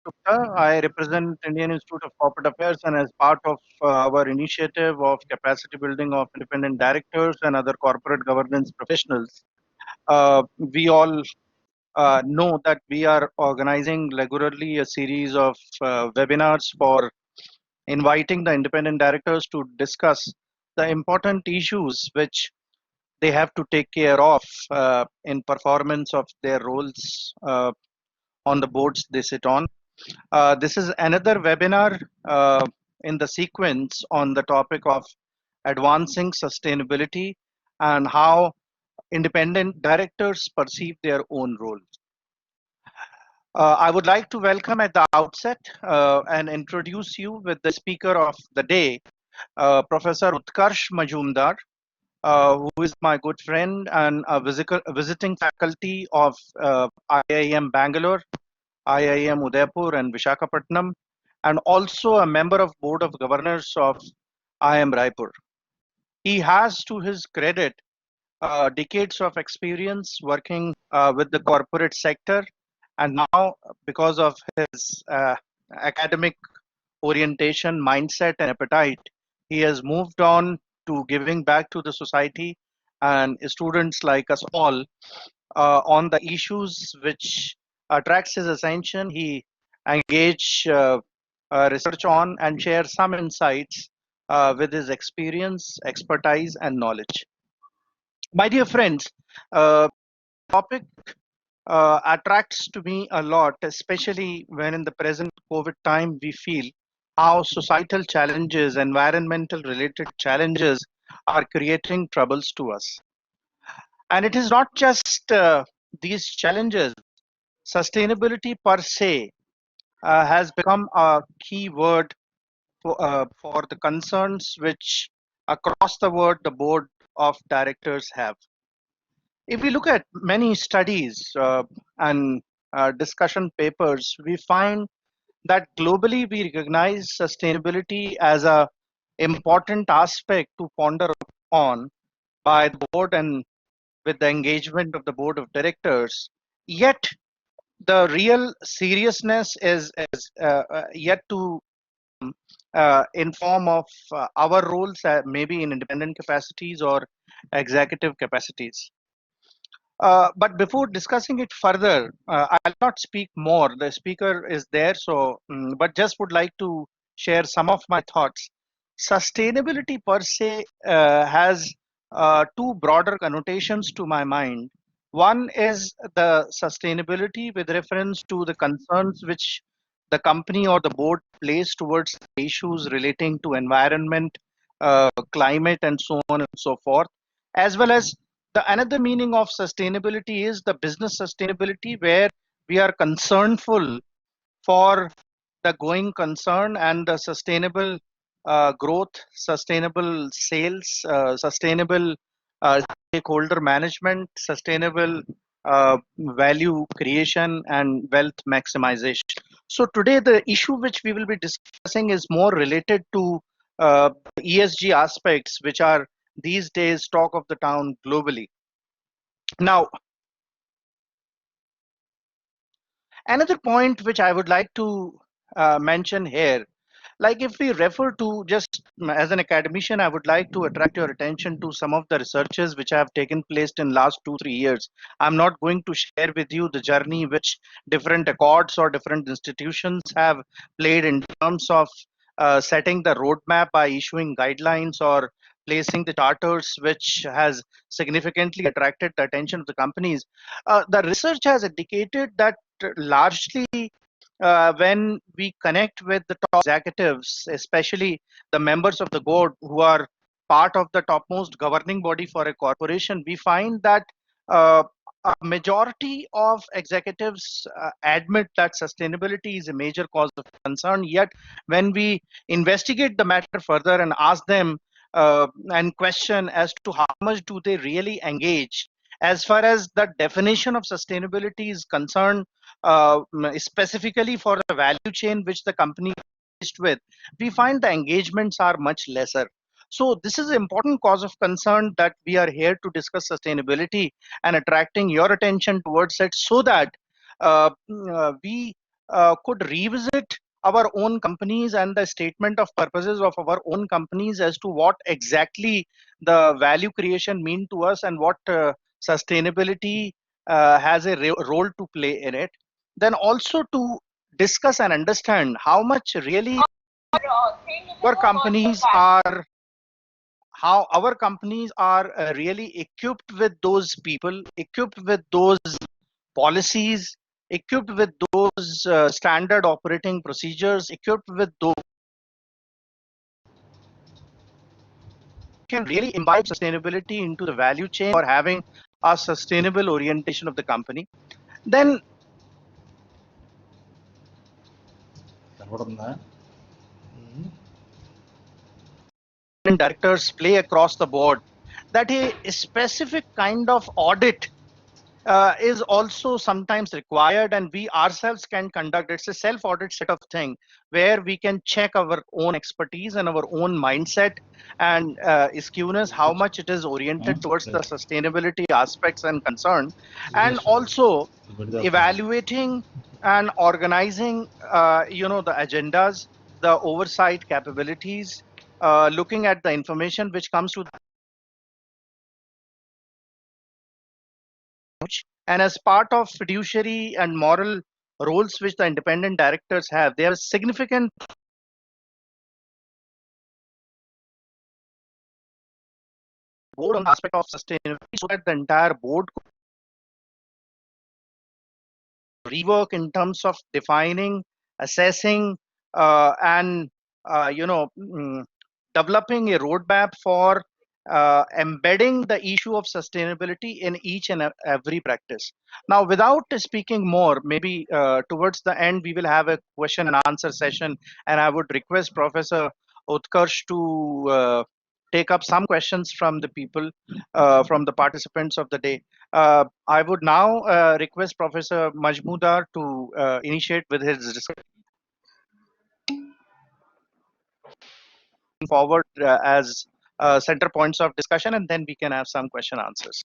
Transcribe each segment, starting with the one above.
Gupta. I represent Indian Institute of Corporate Affairs, and as part of our initiative of capacity building of independent directors and other corporate governance professionals, we all know that we are organizing regularly a series of webinars for inviting the independent directors to discuss the important issues which they have to take care of in performance of their roles on the boards they sit on. This is another webinar in the sequence on the topic of advancing sustainability and how independent directors perceive their own role. I would like to welcome at the outset and introduce you with the speaker of the day, Professor Utkarsh Majmudar, who is my good friend and a visiting faculty of IIM Bangalore, IIM Udaipur and Vishakhapatnam, and also a member of Board of Governors of IIM Raipur. He has, to his credit, decades of experience working with the corporate sector, and now, because of his academic orientation, mindset, and appetite, he has moved on to giving back to the society and students like us all on the issues which attracts his attention. He engage research on and share some insights with his experience, expertise, and knowledge. My dear friends, topic attracts to me a lot, especially when in the present COVID time we feel how societal challenges, environmental related challenges are creating troubles to us. And it is not just these challenges. Sustainability per se has become a key word for the concerns which across the world the board of directors have. If we look at many studies and discussion papers, we find that globally we recognize sustainability as a important aspect to ponder on by the board and with the engagement of the board of directors. Yet the real seriousness is yet to in form of our roles, maybe in independent capacities or executive capacities. But before discussing it further, I'll not speak more. The speaker is there, so but just would like to share some of my thoughts. Sustainability per se has two broader connotations to my mind. One is the sustainability with reference to the concerns which the company or the board place towards issues relating to environment, climate, and so on and so forth, as well as the another meaning of sustainability is the business sustainability, where we are concernful for the going concern and the sustainable growth, sustainable sales, sustainable stakeholder management, sustainable value creation, and wealth maximization. So today the issue which we will be discussing is more related to ESG aspects, which are these days talk of the town globally. Now, another point which I would like to mention here, like if we refer to just as an academician, I would like to attract your attention to some of the researches which have taken place in last 2-3 years. I'm not going to share with you the journey which different accords or different institutions have played in terms of setting the roadmap by issuing guidelines or placing the charters, which has significantly attracted the attention of the companies. The research has indicated that largely when we connect with the top executives, especially the members of the board who are part of the topmost governing body for a corporation, we find that a majority of executives admit that sustainability is a major cause of concern. Yet, when we investigate the matter further and ask them and question as to how much do they really engage, as far as the definition of sustainability is concerned, specifically for the value chain which the company is faced with, we find the engagements are much lesser. So this is an important cause of concern that we are here to discuss sustainability and attracting your attention towards it, so that we could revisit our own companies and the statement of purposes of our own companies as to what exactly the value creation mean to us and what sustainability has a role to play in it. Then also to discuss and understand how much really our companies are how our companies are really equipped with those people, equipped with those policies, equipped with those standard operating procedures, equipped with those can really imbibe sustainability into the value chain or having a sustainable orientation of the company. Then directors play across the board that a specific kind of audit is also sometimes required, and we ourselves can conduct. It's a self-audit set of thing where we can check our own expertise and our own mindset and skewness, how much it is oriented towards the sustainability aspects and concern, and also evaluating and organizing, the agendas, the oversight capabilities, looking at the information which comes to and as part of fiduciary and moral roles which the independent directors have, they have significant board on the aspect of sustainability so that the entire board rework in terms of defining, assessing, and developing a roadmap for embedding the issue of sustainability in each and every practice. Now, without speaking more, maybe towards the end we will have a question and answer session, and I would request Professor Utkarsh to take up some questions from the people, from the participants of the day. I would now request Professor Majmudar to initiate with his discussion forward as center points of discussion, and then we can have some question answers.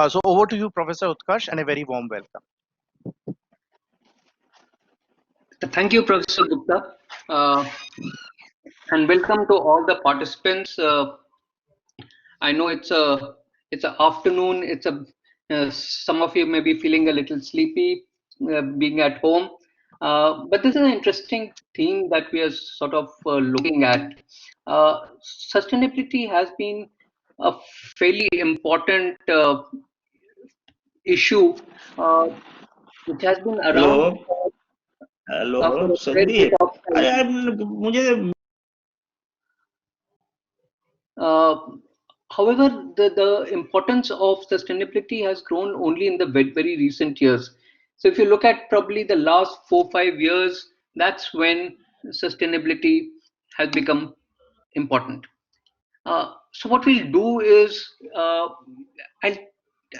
So over to you, Professor Utkarsh, and a very warm welcome. Thank you, Professor Gupta, and welcome to all the participants. I know it's a afternoon. Some of you may be feeling a little sleepy, being at home. But this is an interesting theme that we are sort of looking at. Sustainability has been a fairly important issue, which has been around for a fair bit Sandeep of अरे time. यार मुझे However, the importance of sustainability has grown only in the very recent years. So if you look at probably the last 4 5 years, that's when sustainability has become important. So what we'll do is I'll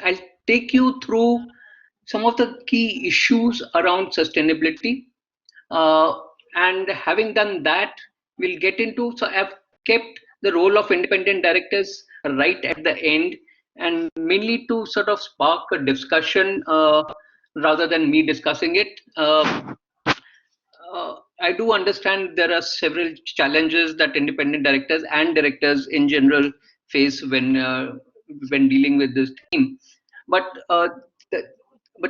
I'll take you through some of the key issues around sustainability, and having done that, we'll get into. So I've kept the role of independent directors right at the end, and mainly to sort of spark a discussion rather than me discussing it. I do understand there are several challenges that independent directors and directors in general face when dealing with this theme, but the,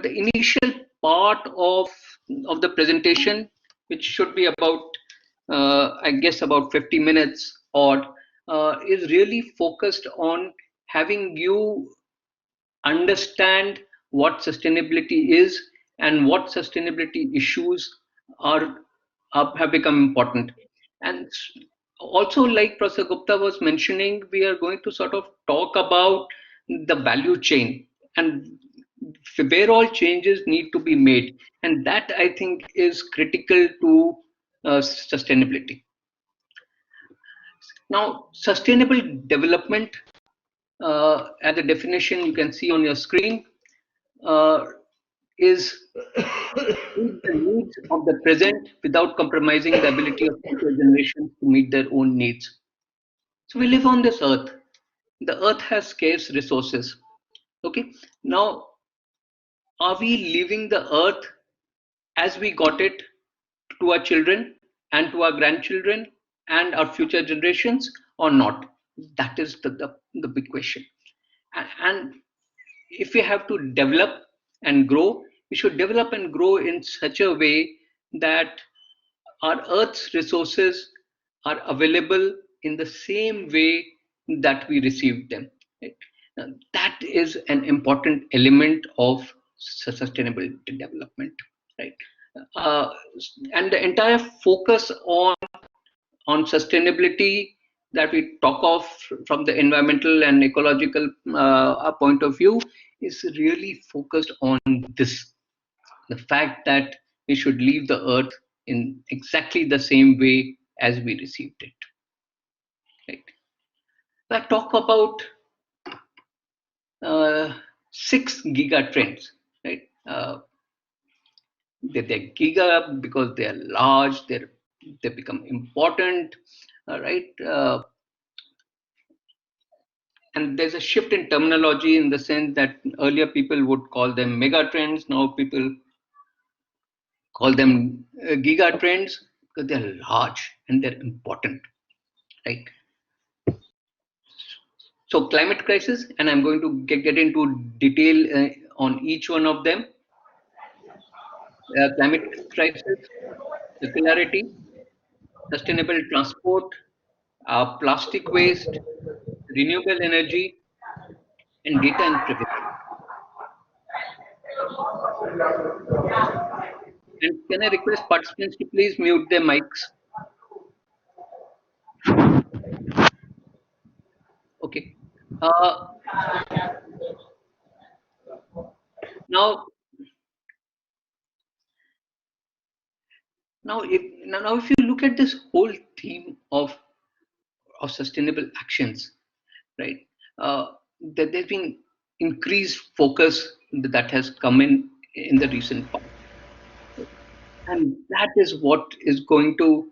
the initial part of the presentation, which should be about I guess about 50 minutes odd, is really focused on having you understand what sustainability is and what sustainability issues are have become important. And also, like Professor Gupta was mentioning, we are going to sort of talk about the value chain and where all changes need to be made, and that I think is critical to sustainability. Now, sustainable development, as a definition you can see on your screen, uh, is the needs of the present without compromising the ability of future generations to meet their own needs. So we live on this earth. The earth has scarce resources. Okay. Now, are we leaving the earth as we got it, to our children and to our grandchildren and our future generations or not? That is the big question. And if we have to develop and grow, we should develop and grow in such a way that our Earth's resources are available in the same way that we received them. Right? That is an important element of sustainable development, right? Uh, and the entire focus on sustainability that we talk of from the environmental and ecological point of view is really focused on this, the fact that we should leave the earth in exactly the same way as we received it. Right? I talk about 6 giga trends. Right? They're giga because they're large. They become important. Right? And there's a shift in terminology in the sense that earlier people would call them mega trends. Now people call them giga trends because they're large and they're important, right? So climate crisis, and I'm going to get into detail on each one of them. Climate crisis, circularity, sustainable transport, plastic waste, renewable energy, and data and privacy. And can I request participants to please mute their mics? Okay. Uh, now, if you look at this whole theme of sustainable actions, right? That there's been increased focus that has come in the recent past, and that is what is going to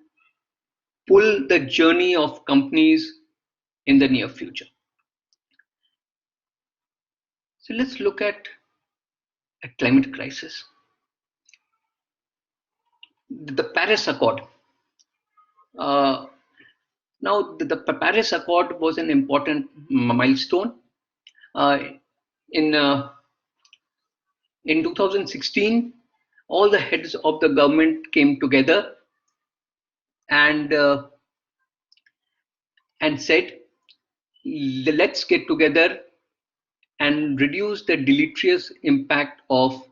pull the journey of companies in the near future. So let's look at a climate crisis. The Paris Accord. Uh, Now, the Paris Accord was an important milestone. Uh, in uh, in 2016, all the heads of the government came together and said, let's get together and reduce the deleterious impact of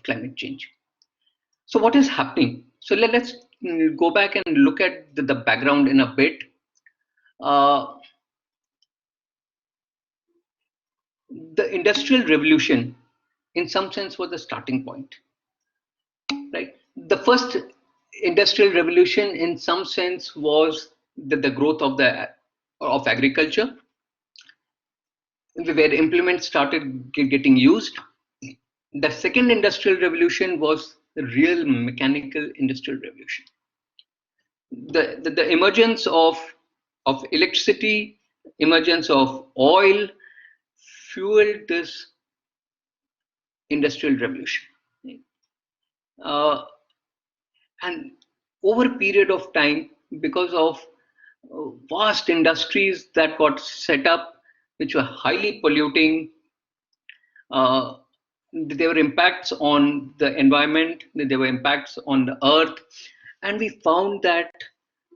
climate change. So what is happening? So let's go back and look at the background in a bit. Uh, the Industrial Revolution, in some sense, was the starting point. Right? The first industrial revolution, in some sense, was the growth of agriculture, where implements started getting used. The second industrial revolution was the real mechanical industrial revolution. The emergence of electricity, emergence of oil, fueled this industrial revolution. Uh, and over a period of time, because of vast industries that got set up, which were highly polluting, uh, there were impacts on the environment, there were impacts on the earth, and we found that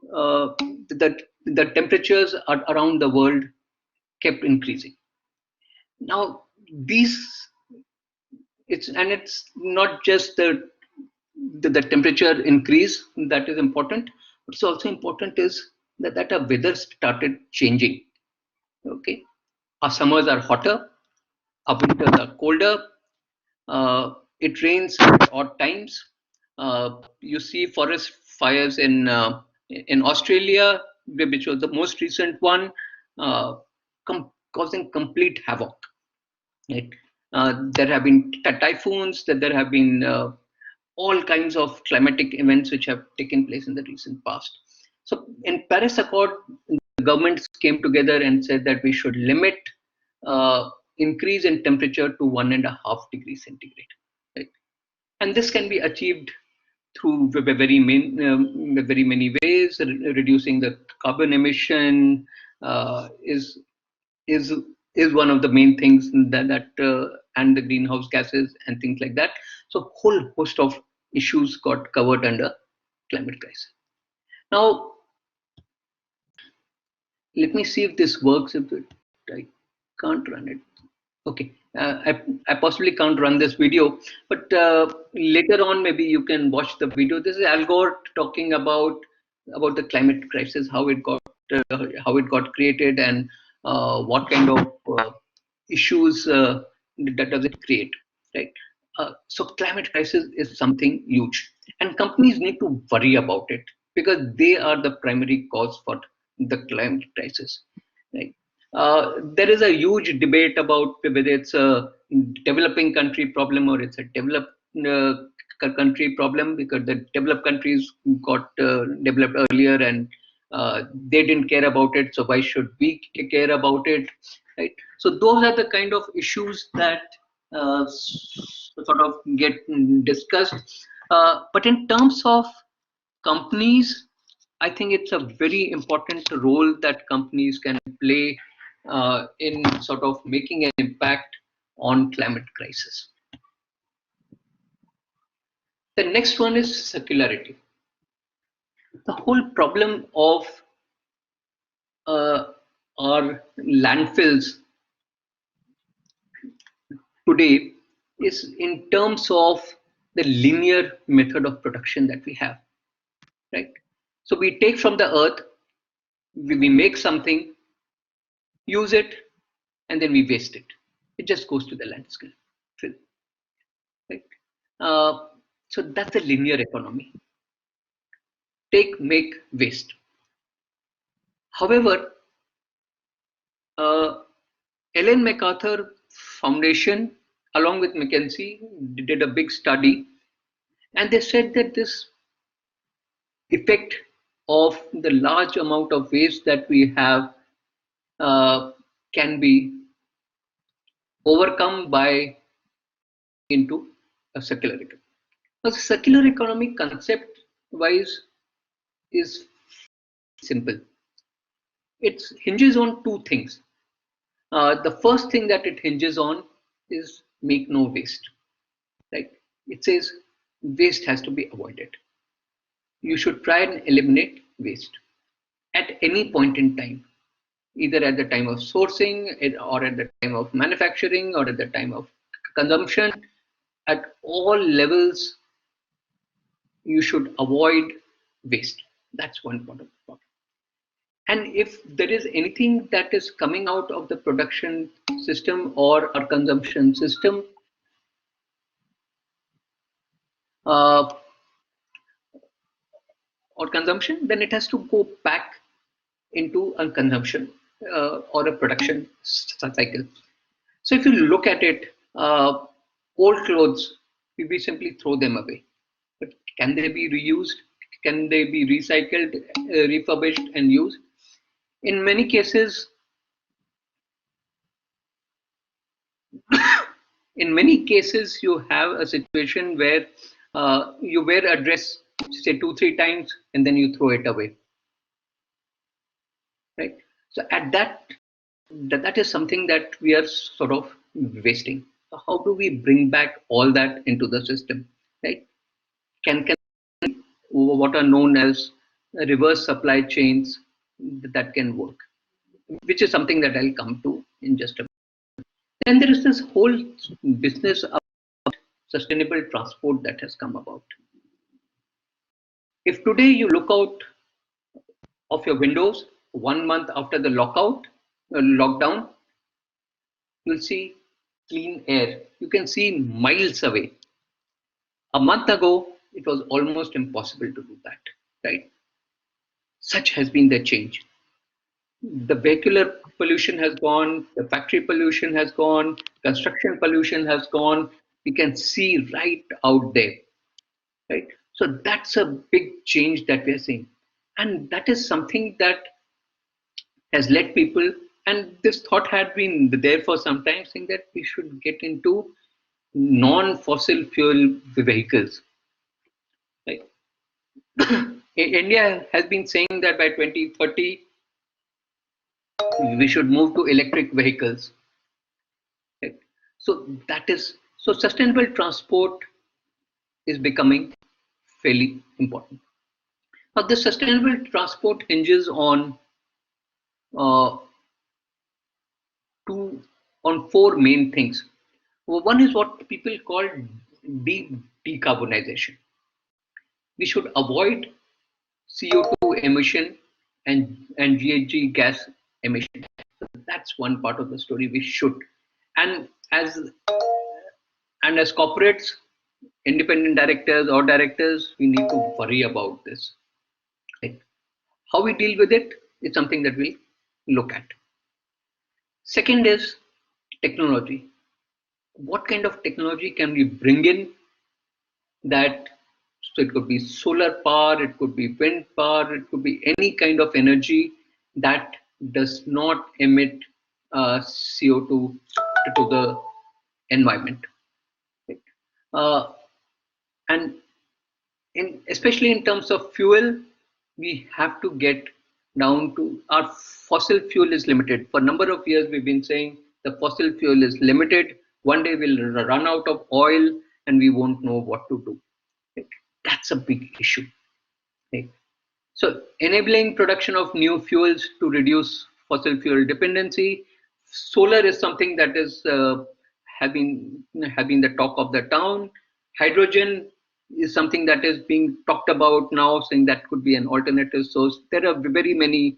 the temperatures around the world kept increasing. Now, it's not just the temperature increase that is important. What's also important is that our weather started changing. Okay, our summers are hotter, our winters are colder. It rains at odd times. You see forest fires in Australia, which was the most recent one, uh, causing complete havoc. Right? There have been typhoons. That there have been all kinds of climatic events which have taken place in the recent past. So in Paris Accord, the governments came together and said that we should limit increase in temperature to 1.5 degrees centigrade. Right? And this can be achieved through very many ways. Reducing the carbon emission is is is one of the main things and the greenhouse gases and things like that. So whole host of issues got covered under climate crisis. Now let me see if this works. If I can't run it. Okay, I possibly can't run this video, but later on maybe you can watch the video. This is Al Gore talking about the climate crisis, how it got created, and what kind of issues that does it create, right? So climate crisis is something huge, and companies need to worry about it because they are the primary cause for the climate crisis, right? There is a huge debate about whether it's a developing country problem or it's a developed country problem, because the developed countries got developed earlier and they didn't care about it. So why should we care about it, right? So those are the kind of issues that sort of get discussed. But in terms of companies, I think it's a very important role that companies can play in sort of making an impact on climate crisis. The next one is circularity. The whole problem of our landfills today is in terms of the linear method of production that we have, right? So we take from the earth, we make something, use it, and then we waste it. It just goes to the landfill, right? So that's a linear economy. Take, make, waste. However, Ellen MacArthur Foundation, along with McKinsey, did a big study, and they said that this effect of the large amount of waste that we have can be overcome by into a circular economy. Now, the circular economy concept-wise is simple. It hinges on two things. The first thing that it hinges on is make no waste. Right? It says waste has to be avoided. You should try and eliminate waste at any point in time, either at the time of sourcing or at the time of manufacturing or at the time of consumption. At all levels, you should avoid waste. That's one part of the problem. And if there is anything that is coming out of the production system or our consumption system, or consumption, then it has to go back into a consumption or a production cycle. So if you look at it, old clothes, we simply throw them away. But can they be reused? Can they be recycled, refurbished, and used? In many cases, you have a situation where you wear a dress, say 2-3 times, and then you throw it away. Right? So at that is something that we are sort of wasting. So how do we bring back all that into the system? Right? Can what are known as reverse supply chains that can work, which is something that I'll come to in just a minute. And there is this whole business of sustainable transport that has come about. If today you look out of your windows 1 month after the lockdown, you'll see clean air. You can see miles away. A month ago, it was almost impossible to do that, right? Such has been the change. The vehicular pollution has gone, the factory pollution has gone, construction pollution has gone. We can see right out there, right? So that's a big change that we are seeing. And that is something that has led people, and this thought had been there for some time, saying that we should get into non-fossil fuel vehicles. Right? India has been saying that by 2030 we should move to electric vehicles. Right? So that is so sustainable transport is becoming fairly important. Now, the sustainable transport hinges uh, two on four main things. Well, one is what people call deep decarbonization. We should avoid CO2 emission and GHG gas emission. That's one part of the story we should. And as corporates, independent directors or directors, we need to worry about this. Right? How we deal with it is something that we'll look at. Second is technology. What kind of technology can we bring in that, so it could be solar power, it could be wind power, it could be any kind of energy that does not emit CO2 to the environment. Right? And especially in terms of fuel, we have to get down to our fossil fuel is limited. For a number of years, we've been saying the fossil fuel is limited. One day we'll run out of oil and we won't know what to do. Right? That's a big issue. Right? So enabling production of new fuels to reduce fossil fuel dependency. Solar is something that is having the talk of the town. Hydrogen is something that is being talked about now, saying that could be an alternative source. There are very many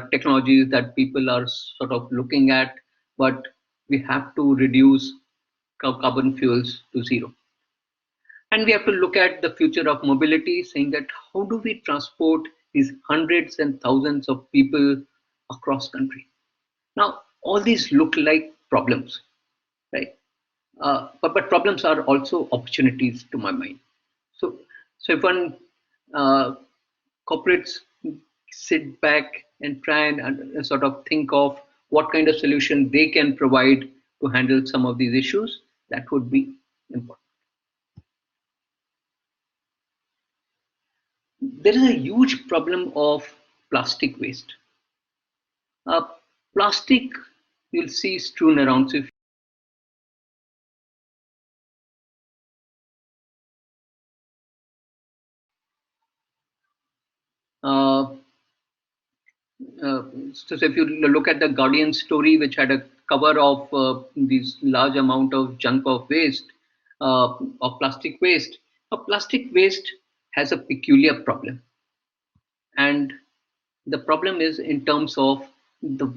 technologies that people are sort of looking at, but we have to reduce carbon fuels to zero. And we have to look at the future of mobility, saying that how do we transport these hundreds and thousands of people across country? Now, all these look like problems, right? But problems are also opportunities to my mind. So if one corporates sit back and try and sort of think of what kind of solution they can provide to handle some of these issues, that would be important. There is a huge problem of plastic waste. Uh, Plastic you'll see strewn around. So if uh, so if you look at the Guardian story, which had a cover of these large amount of junk of waste, of plastic waste, plastic waste has a peculiar problem. And the problem is in terms of the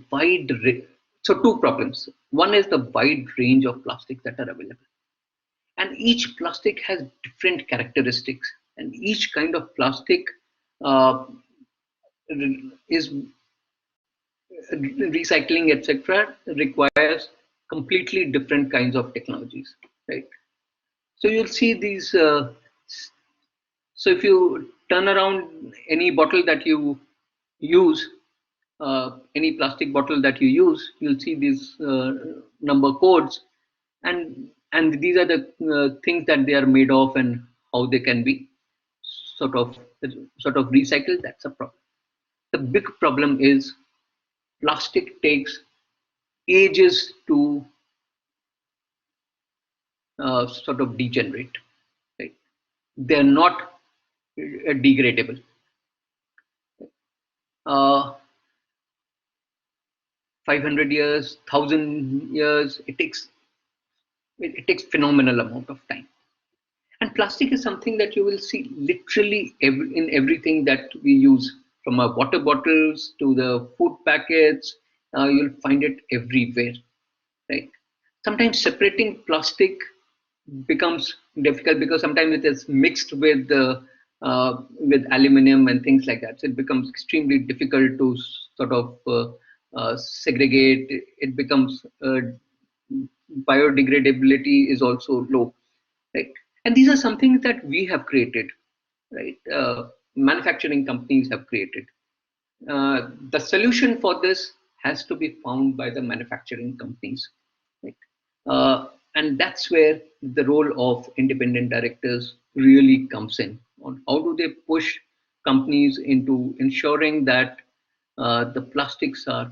so two problems. One is the wide range of plastics that are available. And each plastic has different characteristics. And each kind of plastic uh, is recycling, etc., requires completely different kinds of technologies, right? So you'll see these. So if you turn around any bottle that you use, any plastic bottle that you use, you'll see these number codes, and these are the things that they are made of and how they can be sort of sort of recycled. That's a problem. The big problem is plastic takes ages to sort of degenerate. Right? They're not degradable. Uh, 500 years, 1,000 years, it takes phenomenal amount of time. And plastic is something that you will see literally in everything that we use, from our water bottles to the food packets. You'll find it everywhere, right? Sometimes separating plastic becomes difficult because sometimes it is mixed with aluminum and things like that. So it becomes extremely difficult to sort of segregate. It becomes biodegradability is also low, right? And these are something that we have created, right? Manufacturing companies have created. The solution for this has to be found by the manufacturing companies, right? And that's where the role of independent directors really comes in. On how do they push companies into ensuring that the plastics are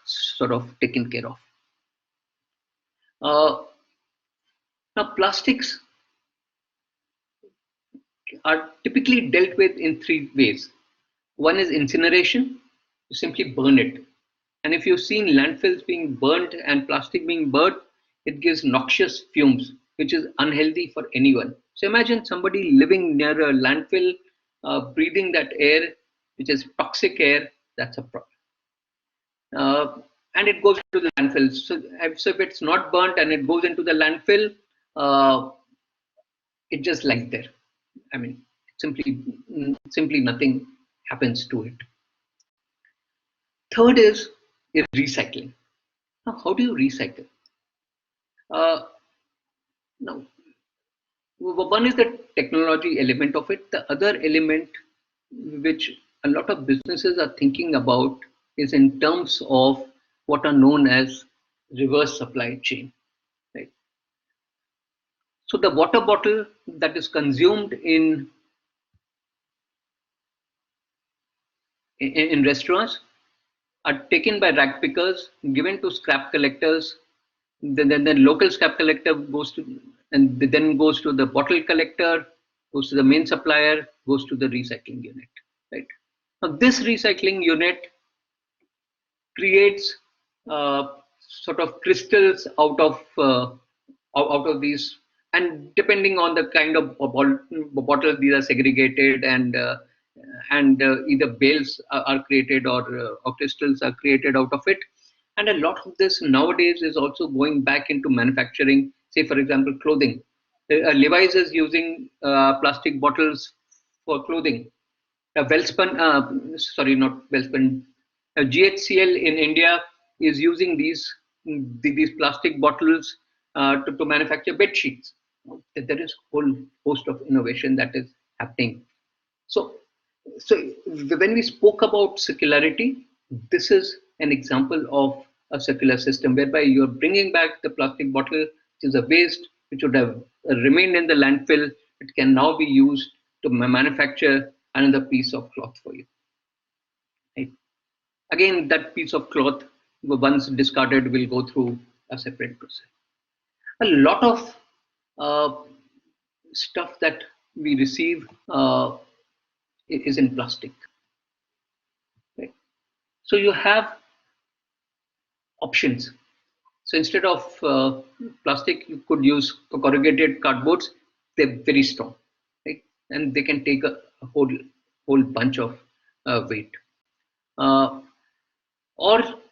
sort of taken care of. Now, plastics are typically dealt with in three ways. One is incineration, you simply burn it. And if you've seen landfills being burnt and plastic being burnt, it gives noxious fumes, which is unhealthy for anyone. So imagine somebody living near a landfill, breathing that air, which is toxic air, that's a problem. And it goes to the landfill. So if it's not burnt and it goes into the landfill, it just lies there. I mean, simply nothing happens to it. Third is recycling. Now, how do you recycle? Now, one is the technology element of it. The other element, which a lot of businesses are thinking about, is in terms of what are known as reverse supply chain. Right? So the water bottle that is consumed in restaurants are taken by rag pickers, given to scrap collectors. Then the local scrap collector goes to, and then goes to the bottle collector, goes to the main supplier, goes to the recycling unit. Right. Now this recycling unit creates sort of crystals out of these, and depending on the kind of bottle, these are segregated, and either bales are created or crystals are created out of it. And a lot of this nowadays is also going back into manufacturing. Say, for example, clothing. Levi's is using plastic bottles for clothing. Sorry, not Wellspun. GHCL in India is using these plastic bottles to manufacture bed sheets. There is a whole host of innovation that is happening. So when we spoke about circularity, this is an example of a circular system whereby you're bringing back the plastic bottle, which is a waste, which would have remained in the landfill. It can now be used to manufacture another piece of cloth for you. Right? Again, that piece of cloth, once discarded, will go through a separate process. A lot of stuff that we receive is in plastic. Right? So you have options. So instead of plastic, you could use corrugated cardboards. They're very strong, right? And they can take a whole bunch of weight. Or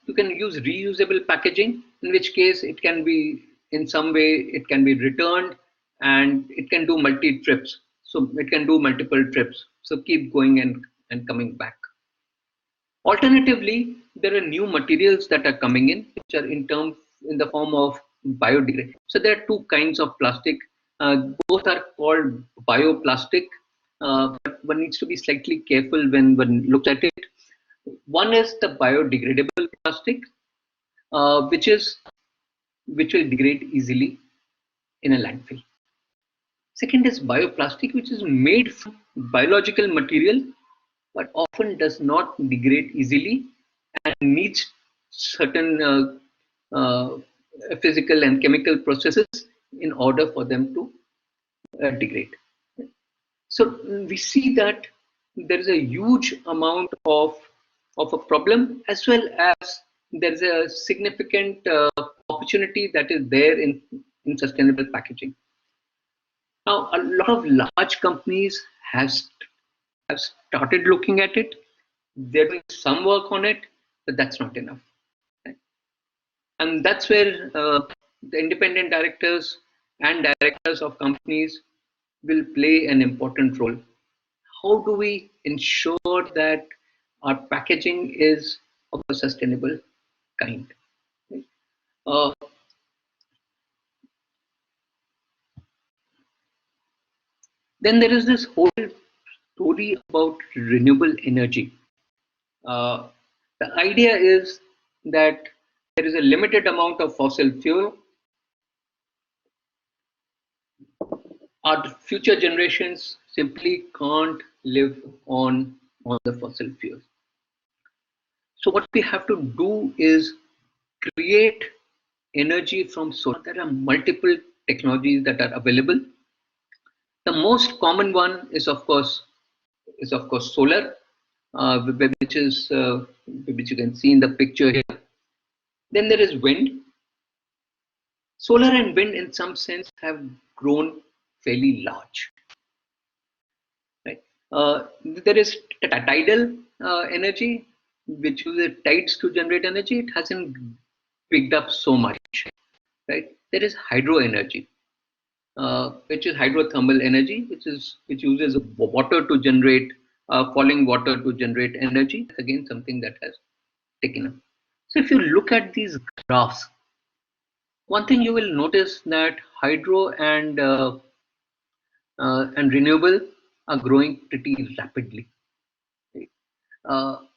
you can use reusable packaging, in which case it can be, in some way, it can be returned, and it can do multi-trips. So it can do multiple trips. So keep going and coming back. Alternatively, there are new materials that are coming in, which are in the form of biodegradable. So there are two kinds of plastic. Both are called bioplastic, but one needs to be slightly careful when one looks at it. One is the biodegradable plastic, which will degrade easily in a landfill. Second is bioplastic, which is made from biological material, but often does not degrade easily and needs certain physical and chemical processes in order for them to degrade. So we see that there is a huge amount of a problem, as well as there is a significant opportunity that is there in sustainable packaging. Now, a lot of large companies have started looking at it. They're doing some work on it, but that's not enough. Right? And that's where the independent directors and directors of companies will play an important role. How do we ensure that our packaging is of a sustainable kind? Uh, then there is this whole story about renewable energy. The idea is that there is a limited amount of fossil fuel. Our future generations simply can't live on the fossil fuels. So what we have to do is create energy from solar. There are multiple technologies that are available. The most common one is of course solar, which you can see in the picture here. Then there is wind. Solar and wind, in some sense, have grown fairly large. Right? There is tidal energy, which uses tides to generate energy. It hasn't picked up so much. Right? There is hydro energy, which is hydrothermal energy, which uses water to generate falling water to generate energy. Again, something that has taken up. So if you look at these graphs, one thing you will notice that hydro and renewable are growing pretty rapidly, right?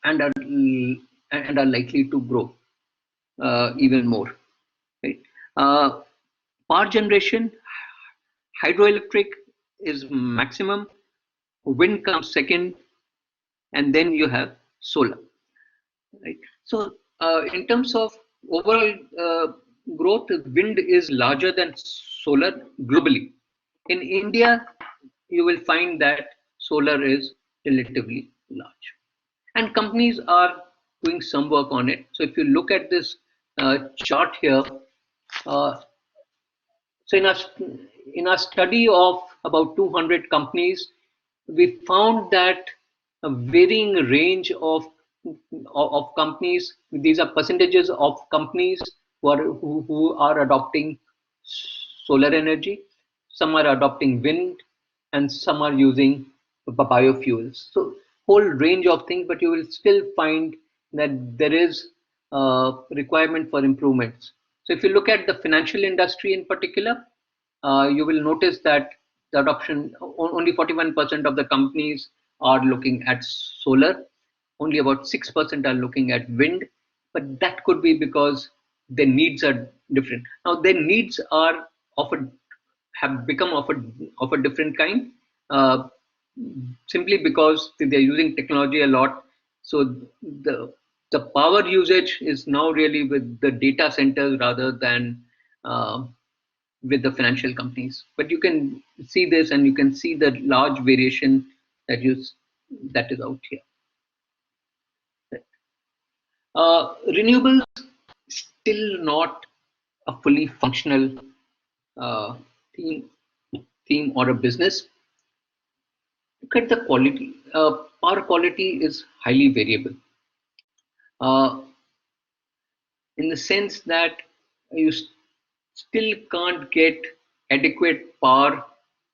And are likely to grow even more. Right? Power generation, hydroelectric is maximum, wind comes second, and then you have solar. Right? So in terms of overall growth, wind is larger than solar globally. In India, you will find that solar is relatively large. And companies are doing some work on it. So if you look at this chart here, uh, so in our study of about 200 companies, we found that a varying range of companies. These are percentages of companies who are adopting solar energy. Some are adopting wind, and some are using biofuels. So whole range of things, but you will still find that there is requirement for improvements. So if you look at the financial industry in particular, you will notice that the adoption, only 41% of the companies are looking at solar, only about 6% are looking at wind, but that could be because their needs are different. Now their needs are have become of a different kind, uh, simply because they're using technology a lot. So the power usage is now really with the data centers rather than uh, with the financial companies. But you can see this, and you can see the large variation that is out here. Renewables still not a fully functional uh, theme, or a business. Look at the quality. Power quality is highly variable, uh, in the sense that you still can't get adequate power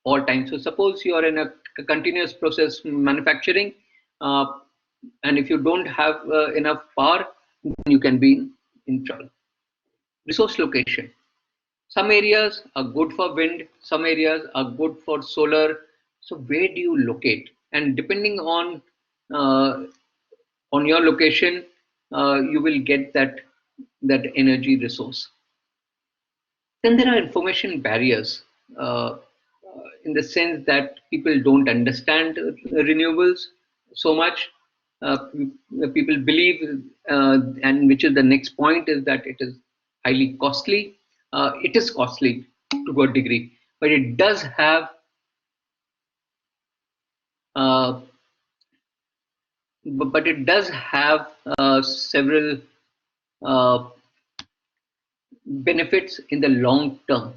all time. So suppose you are in a continuous process manufacturing, uh, and if you don't have enough power, then you can be in trouble. Resource location. Some areas are good for wind, some areas are good for solar. So where do you locate? And depending uh, on your location, you will get that energy resource. Then there are information barriers, in the sense that people don't understand renewables so much. People believe, and which is the next point, is that it is highly costly. It is costly to a degree, but it does have uh, several uh, benefits in the long term.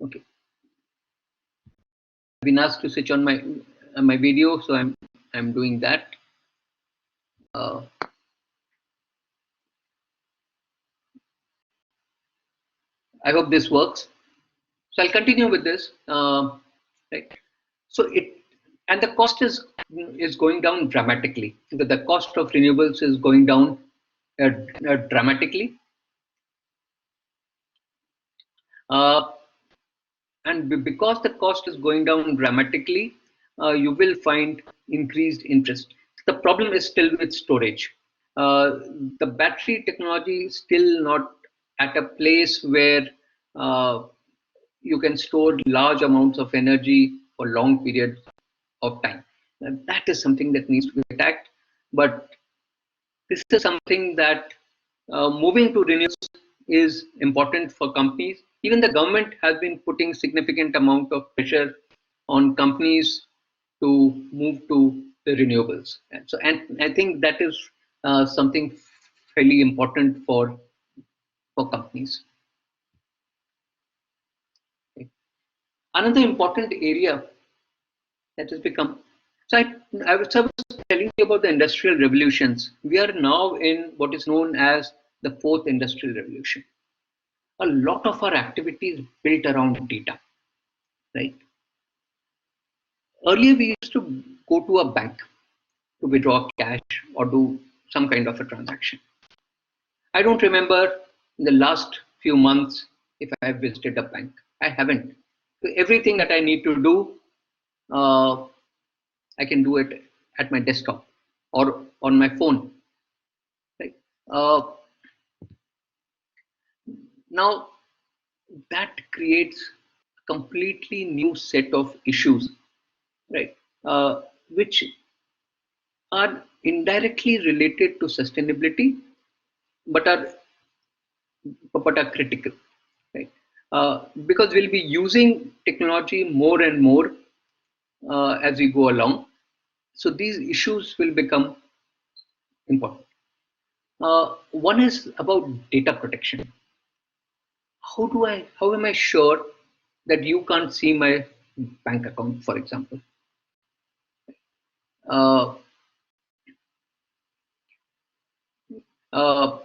Okay, I've been asked to switch on my video, so I'm doing that. Uh, I hope this works. So I'll continue with this. Right. So the cost is going down dramatically. The cost of renewables is going down dramatically, uh, and because the cost is going down dramatically, you will find increased interest. The problem is still with storage. Uh, the battery technology is still not at a place where you can store large amounts of energy for long periods of time. And that is something that needs to be attacked. But this is something that moving to renewables is important for companies. Even the government has been putting significant amount of pressure on companies to move to the renewables. And I think that is something fairly important for companies. Another important area that has become. So I was telling you about the industrial revolutions. We are now in what is known as the fourth industrial revolution. A lot of our activity is built around data, right? Earlier, we used to go to a bank to withdraw cash or do some kind of a transaction. I don't remember in the last few months if I have visited a bank. I haven't. So everything that I need to do, uh, I can do it at my desktop or on my phone. Right? Uh, Now that creates a completely new set of issues, right? Which are indirectly related to sustainability, but are critical, right? Because we'll be using technology more and more as we go along. So these issues will become important. One is about data protection. How am I sure that you can't see my bank account, for example? Uh, uh,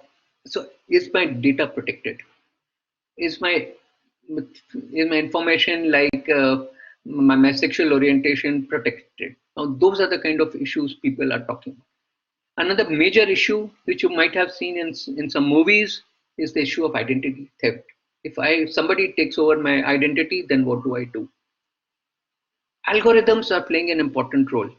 so is my data protected? Is my information like my sexual orientation protected? Now those are the kind of issues people are talking about. Another major issue which you might have seen in some movies is the issue of identity theft. If somebody takes over my identity, then what do I do? Algorithms are playing an important role,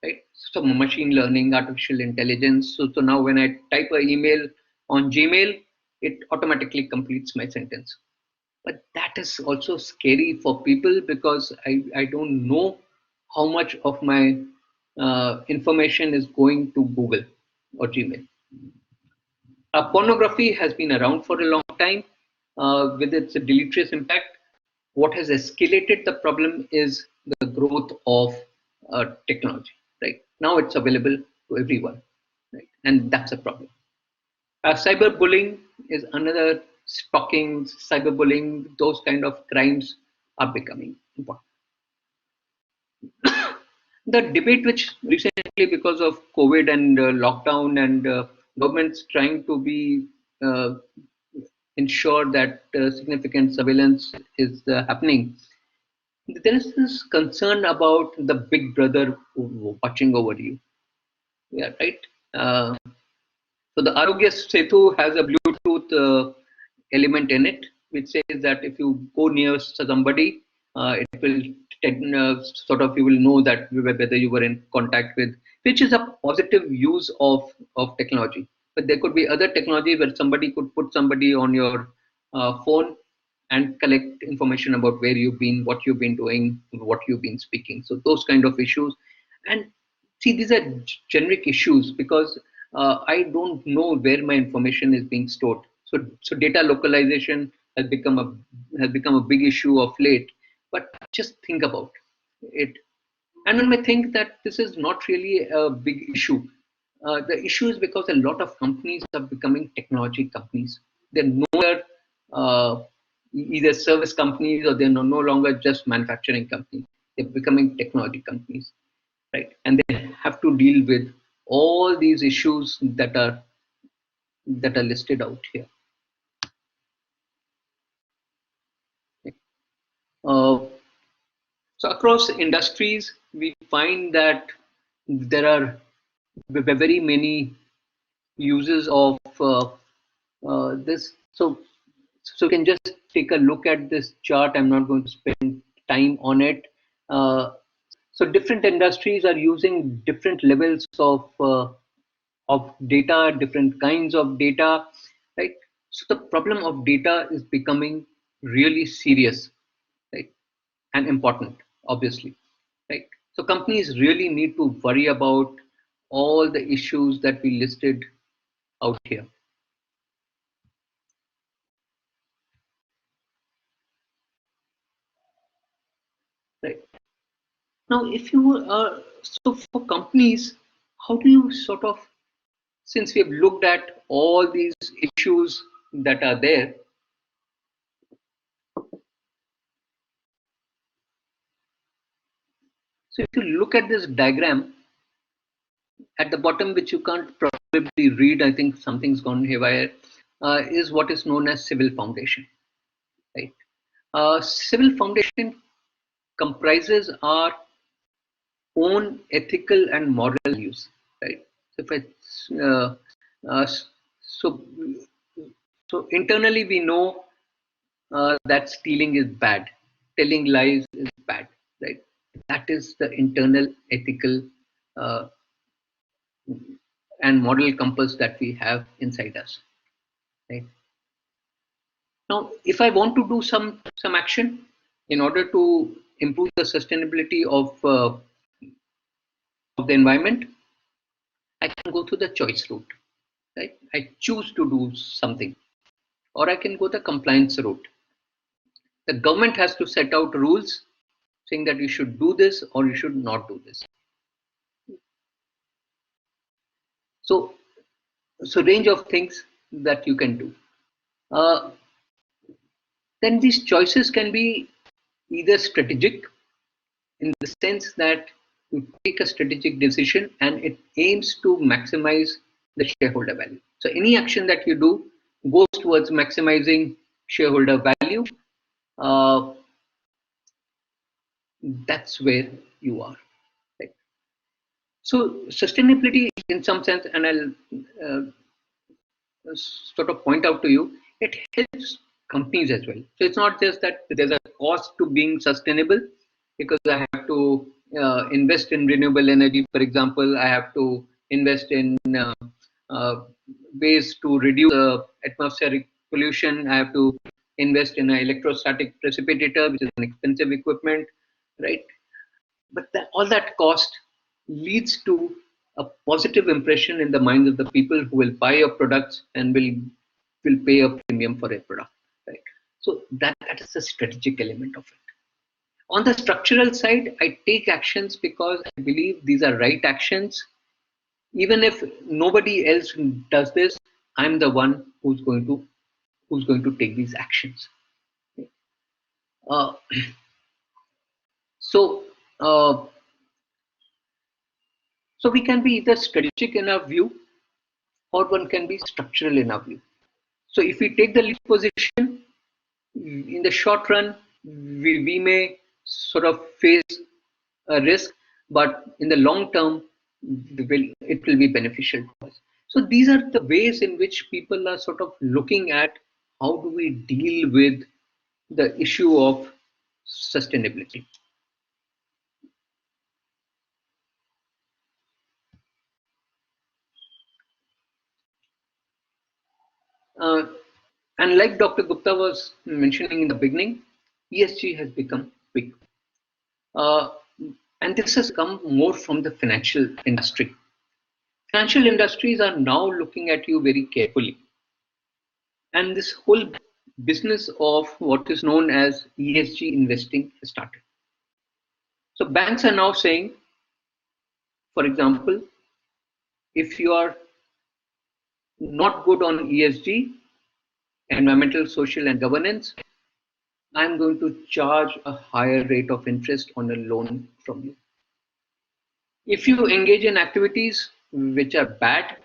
right? So machine learning, artificial intelligence. So now when I type an email on Gmail, it automatically completes my sentence. But that is also scary for people because I don't know how much of my information is going to Google or Gmail. Pornography has been around for a long time with its deleterious impact. What has escalated the problem is the growth of technology. Right now, it's available to everyone, right? And that's a problem. Cyberbullying is another. Stalking, cyberbullying, those kind of crimes are becoming important. The debate which recently, because of COVID and lockdown and governments trying to be ensure that significant surveillance is happening, there is this concern about the big brother watching over you. Yeah, right. Uh, so the Arogya Setu has a Bluetooth element in it, which says that if you go near somebody, it will sort of, you will know that whether you were in contact with, which is a positive use of technology. But there could be other technology where somebody could put somebody on your phone and collect information about where you've been, what you've been doing, what you've been speaking. So those kind of issues. And see, these are generic issues because I don't know where my information is being stored. So data localization has become a big issue of late. But just think about it. And one may think that this is not really a big issue. The issue is because a lot of companies are becoming technology companies. They're no longer either service companies or they're no longer just manufacturing companies. They're becoming technology companies, right? And they have to deal with all these issues that are listed out here. Uh, so across industries, we find that there are very many uses of this. So you can just take a look at this chart. I'm not going to spend time on it. So different industries are using different levels of data, different kinds of data, right? So the problem of data is becoming really serious, right, and important, obviously, right. So companies really need to worry about all the issues that we listed out here, right. Now, if you so for companies, how do you sort of, since we have looked at all these issues that are there, so if you look at this diagram at the bottom, which you can't probably read, I think something's gone haywire, is what is known as civil foundation, right? Civil foundation comprises our own ethical and moral values, right? So, if I, uh, so, so internally we know that stealing is bad, telling lies is bad, right? That is the internal ethical uh, and moral compass that we have inside us, right? Now, if I want to do some action in order to improve the sustainability of the environment, I can go to the choice route, right? I choose to do something, or I can go the compliance route. The government has to set out rules saying that you should do this or you should not do this. So, so range of things that you can do. Uh, then these choices can be either strategic, in the sense that you take a strategic decision and it aims to maximize the shareholder value. So any action that you do goes towards maximizing shareholder value. Uh, that's where you are. Right? So sustainability, in some sense, and I'll sort of point out to you, it helps companies as well. So it's not just that there's a cost to being sustainable, because I have to invest in renewable energy, for example. I have to invest in uh, ways to reduce atmospheric pollution. I have to invest in an electrostatic precipitator, which is an expensive equipment, right? But all that cost leads to a positive impression in the minds of the people who will buy your products and will pay a premium for a product, right? So that is the strategic element of it. On the structural side, I take actions because I believe these are right actions. Even if nobody else does this, I'm the one who's going to take these actions. uh, so uh, so we can be either strategic in our view, or one can be structural in our view. So if we take the lead position, in the short run, we may sort of face a risk, but in the long term, it will be beneficial to us. So these are the ways in which people are sort of looking at how do we deal with the issue of sustainability. Uh, and like Dr. Gupta was mentioning in the beginning, ESG has become big. Uh, and this has come more from the financial industry. Financial industries are now looking at you very carefully. And this whole business of what is known as ESG investing has started. So banks are now saying, for example, if you are not good on ESG, environmental, social, and governance, I'm going to charge a higher rate of interest on a loan from you. If you engage in activities which are bad,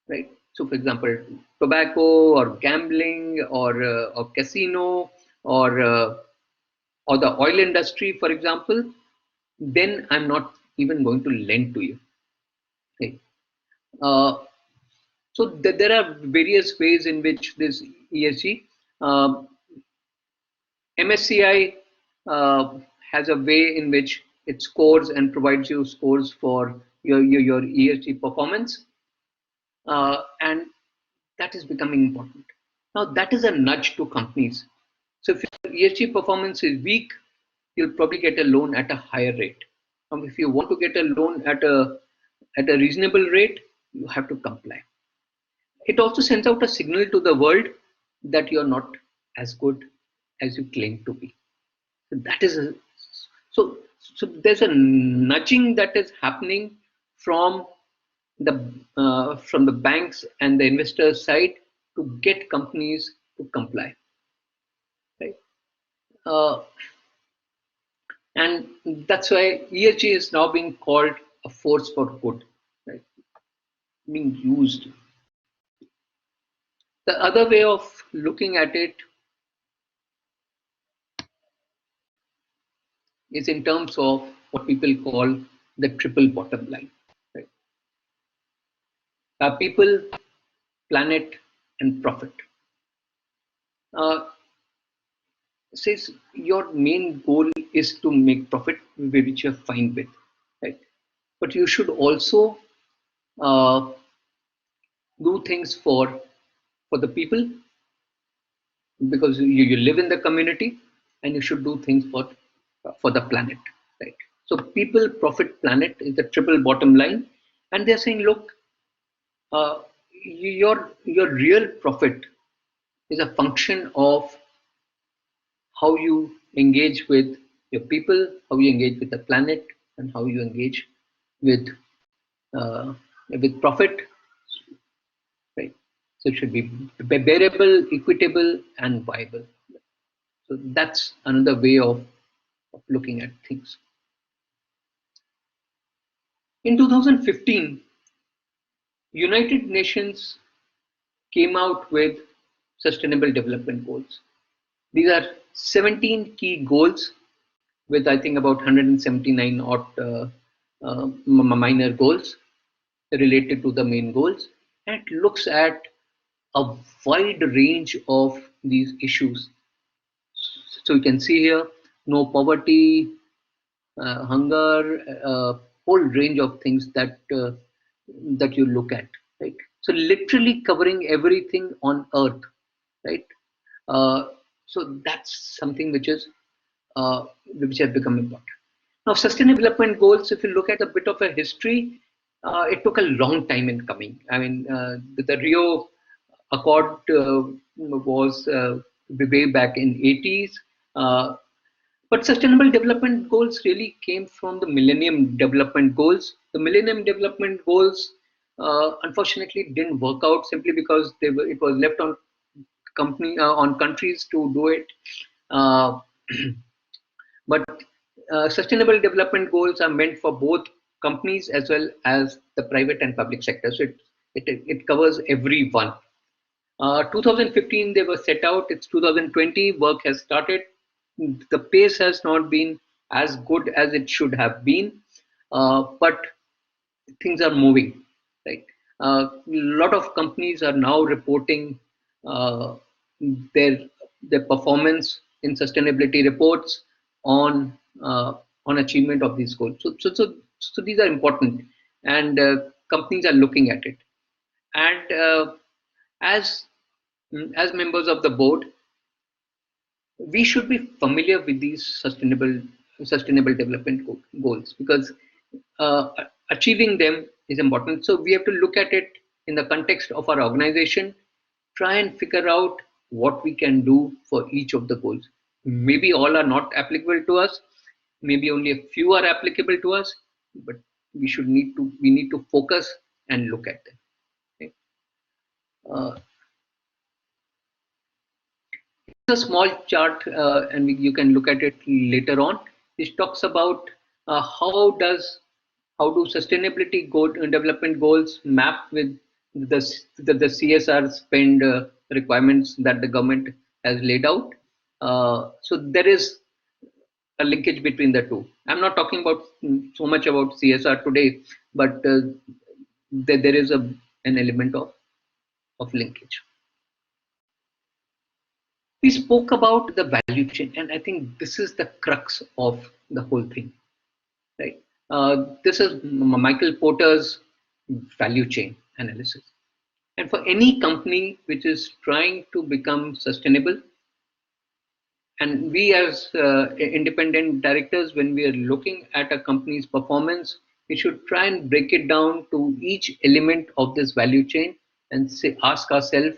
right? So, for example, tobacco or gambling or casino or or the oil industry, for example, then I'm not even going to lend to you. Okay. Uh, so there are various ways in which this ESG, MSCI has a way in which it scores and provides you scores for your ESG performance. And That is becoming important. Now, that is a nudge to companies. So if your ESG performance is weak, you'll probably get a loan at a higher rate. Now, if you want to get a loan at a reasonable rate, you have to comply. It also sends out a signal to the world that you're not as good as you claim to be. So that is so there's a nudging that is happening from the banks and the investors side to get companies to comply, right? Uh, and that's why ESG is now being called a force for good, right? Being used. The other way of looking at it is in terms of what people call the triple bottom line, right? People, planet, and profit. Uh, Says your main goal is to make profit, which you're fine with, right? But you should also uh, do things for the people, because you live in the community, and you should do things for the planet, right? So people, profit, planet is the triple bottom line, and they're saying, look, uh, your real profit is a function of how you engage with your people, how you engage with the planet, and how you engage with uh, profit, right? So it should be bearable, equitable, and viable. So that's another way of looking at things. In 2015, United Nations came out with Sustainable Development Goals. These are 17 key goals with, I think, about 179 odd minor goals related to the main goals. And it looks at a wide range of these issues. So you can see here, no poverty, hunger, whole range of things that you look at, right? So literally covering everything on earth, right? Uh, so that's something which has become important. Now, sustainable development goals, if you look at a bit of a history, it took a long time in coming. I mean, the Rio Accord was way back in 80s. But sustainable development goals really came from the Millennium Development Goals. The Millennium Development Goals unfortunately didn't work out simply because it was left on countries to do it. Uh, but sustainable development goals are meant for both companies as well as the private and public sector. So it covers everyone. 2015 they were set out. It's 2020. Work has started. The pace has not been as good as it should have been, but things are moving. Right. A lot of companies are now reporting uh, their their performance in sustainability reports on on achievement of these goals. So these are important, and companies are looking at it. And as as members of the board, we should be familiar with these sustainable development goals, because uh, achieving them is important. So we have to look at it in the context of our organization, try and figure out what we can do for each of the goals. Maybe all are not applicable to us, maybe only a few are applicable to us, but we need to focus and look at them. Okay? uh, a small chart, and you can look at it later on. This talks about how do sustainability development goals map with the CSR spend requirements that the government has laid out. So there is a linkage between the two. I'm not talking about so much about CSR today, but there is an element of linkage. We spoke about the value chain, and I think this is the crux of the whole thing, right? This is Michael Porter's value chain analysis. And for any company which is trying to become sustainable, and we as independent directors, when we are looking at a company's performance, we should try and break it down to each element of this value chain and ask ourselves,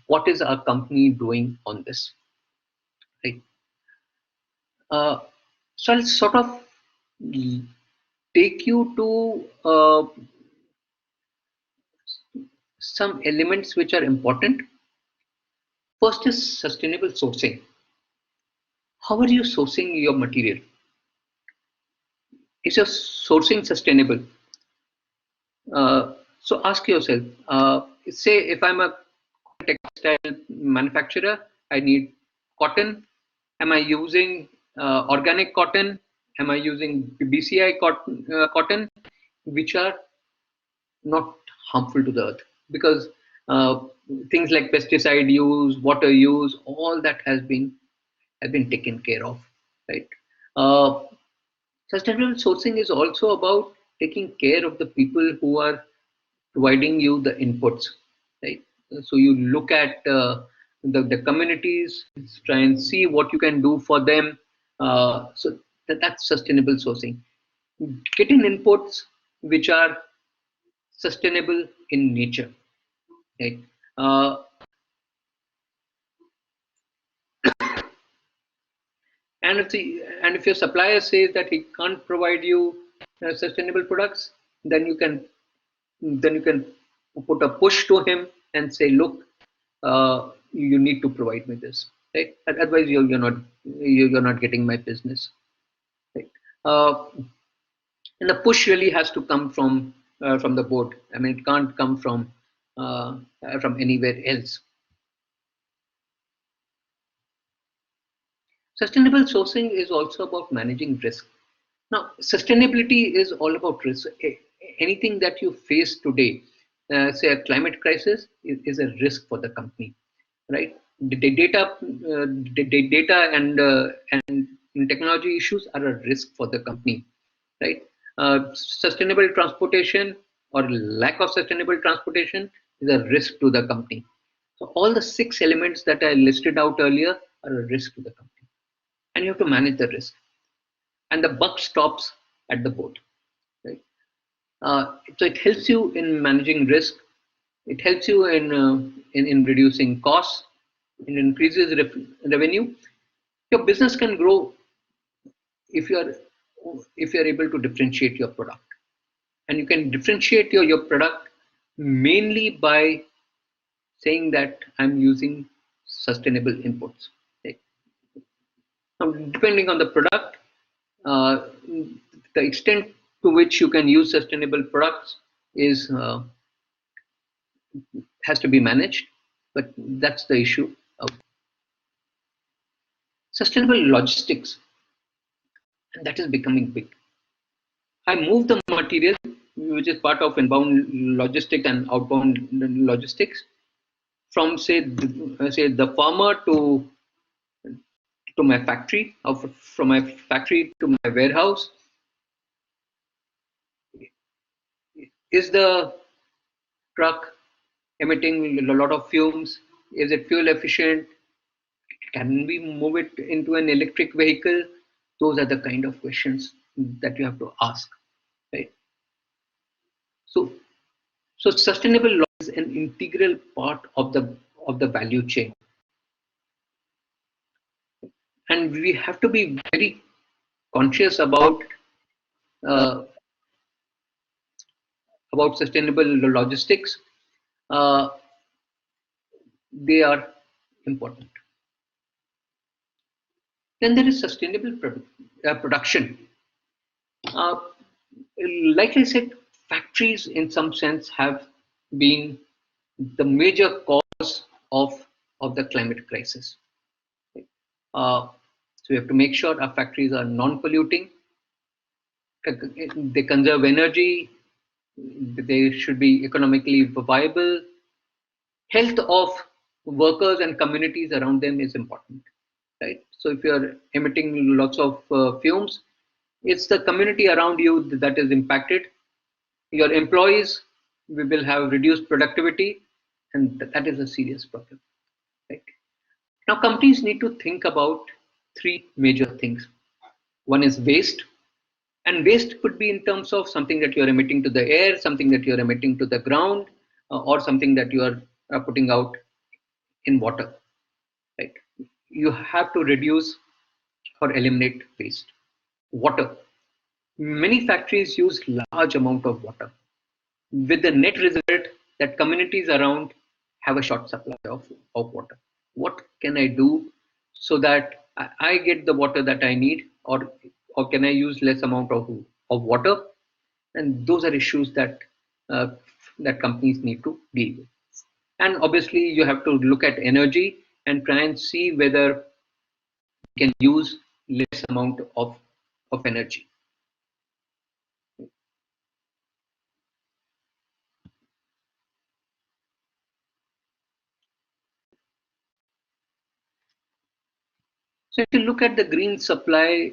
what is our company doing on this? Right? Uh, so I'll sort of take you to some elements which are important. First is sustainable sourcing. How are you sourcing your material? Is your sourcing sustainable? So ask yourself, say if I'm a textile manufacturer, I need cotton. Am I using organic cotton? Am I using BCI cotton, which are not harmful to the earth? Because uh, things like pesticide use, water use, all that has been taken care of, right? Uh, Sustainable sourcing is also about taking care of the people who are providing you the inputs, right? So you look at the communities, try and see what you can do for them. So that's sustainable sourcing. Getting inputs which are sustainable in nature, right? Uh, and if your supplier says that he can't provide you sustainable products, then you can put a push to him and say, look, you need to provide me this, right? Otherwise you're not getting my business, right? uh, and the push really has to come from the board. I mean, it can't come from anywhere else. Sustainable sourcing is also about managing risk. Now, sustainability is all about risk. Anything that you face today, say a climate crisis, is a risk for the company, right? The data and technology issues are a risk for the company, right? Sustainable transportation or lack of sustainable transportation is a risk to the company. So all the 6 elements that I listed out earlier are a risk to the company, and you have to manage the risk. And the buck stops at the board, right? So it helps you in managing risk. It helps you in reducing costs. It increases revenue. Your business can grow if you are able to differentiate your product, and you can differentiate your product mainly by saying that I'm using sustainable inputs. Okay. Now, depending on the product, uh, the extent to which you can use sustainable products is has to be managed, but that's the issue of sustainable logistics, and that is becoming big. I move the material, which is part of inbound logistics and outbound logistics, from say the farmer to my factory, or from my factory to my warehouse. Is the truck emitting a lot of fumes? Is it fuel efficient? Can we move it into an electric vehicle? Those are the kind of questions that you have to ask, right? So, so sustainable law is an integral part of the value chain, and we have to be very conscious uh, about sustainable logistics. Uh, they are important. Then there is sustainable production. Uh, like I said, factories in some sense have been the major cause of the climate crisis. So we have to make sure our factories are non-polluting, they conserve energy, they should be economically viable. Health of workers and communities around them is important, right? So if you're emitting lots of fumes, it's the community around you that is impacted. Your employees, we will have reduced productivity, and that is a serious problem. Right? Now, companies need to think about three major things. One is waste, and waste could be in terms of something that you're emitting to the air, something that you're emitting to the ground, or something that you are putting out in water. Right? You have to reduce or eliminate waste. Water. Many factories use large amount of water, with the net result that communities around have a short supply of water. What can I do so that I get the water that I need, or can I use less amount of water? And those are issues uh, that companies need to deal with. And obviously, you have to look at energy and try and see whether you can use less amount of energy. So if you look at the green supply